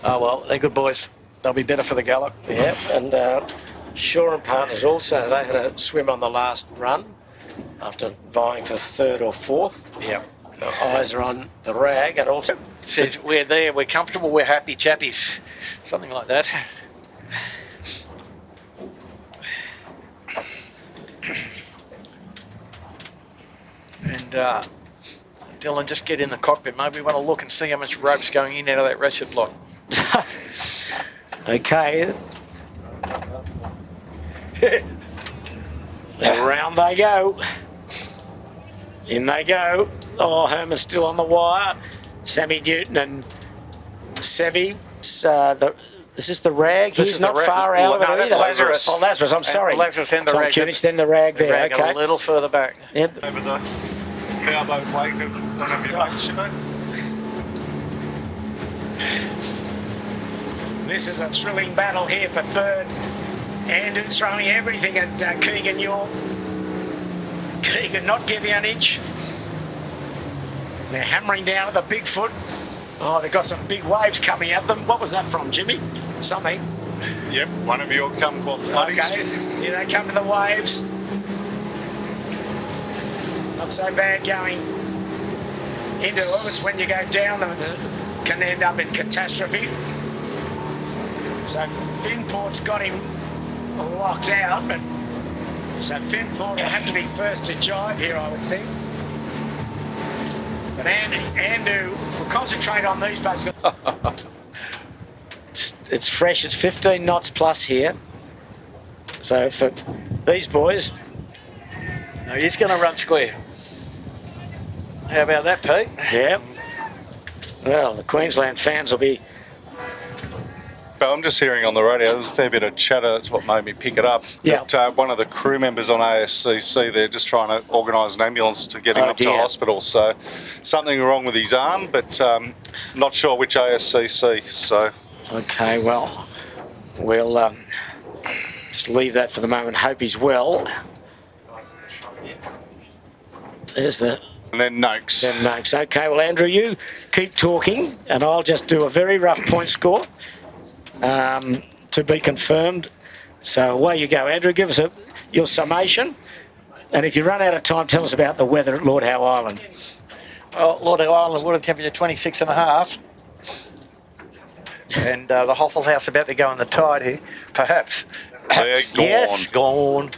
Oh well, they're good boys. They'll be better for the gallop. Yeah, and Shore and Partners also, they had a swim on the last run after vying for third or fourth. Yep. The eyes are on the rag and also... Says we're there, we're comfortable, we're happy chappies. Something like that. And Dylan, just get in the cockpit. Maybe we want to look and see how much rope's going in out of that ratchet block. Okay. Around they go. In they go. Oh, Herman's still on the wire. Sammy Newton and Sevi. Is this the rag? He's not far out of it either. Lazarus. Oh, Lazarus, I'm sorry. Lazarus and the Tom rag. Kunich, then the rag there. Rag Okay. a little further back. Yep. Over the powerboat wake of one of your boats, you know. This is a thrilling battle here for third. Andrews throwing everything at Keegan York. Keegan not giving an inch. They're hammering down at the Bigfoot. Oh, they've got some big waves coming at them. What was that from, Jimmy? Something. Yep, one of your kumquat buddies. Okay, here they come to the waves. Not so bad going into them. It's when you go down them that can end up in catastrophe. So Finport's got him locked out, but so Finport will have to be first to jibe here, I would think. But Andu will concentrate on these boats. It's fresh, it's 15 knots plus here. So for these boys... No, he's going to run square. How about that, Pete? Yeah. Well, the Queensland fans will be... But I'm just hearing on the radio, there's a fair bit of chatter, that's what made me pick it up. Yeah. That, one of the crew members on ASCC, they're just trying to organise an ambulance to get him up to hospital. So something wrong with his arm, but not sure which ASCC, so... Okay, well, we'll just leave that for the moment. Hope he's well. There's the... And then Noakes. Then Noakes. Okay, well, Andrew, you keep talking, and I'll just do a very rough point score to be confirmed. So away you go, Andrew. Give us your summation. And if you run out of time, tell us about the weather at Lord Howe Island. Well, Lord Howe Island water temperature 26.5. And the Hoffel House about to go in the tide here, perhaps. They're gone. Yes, gone.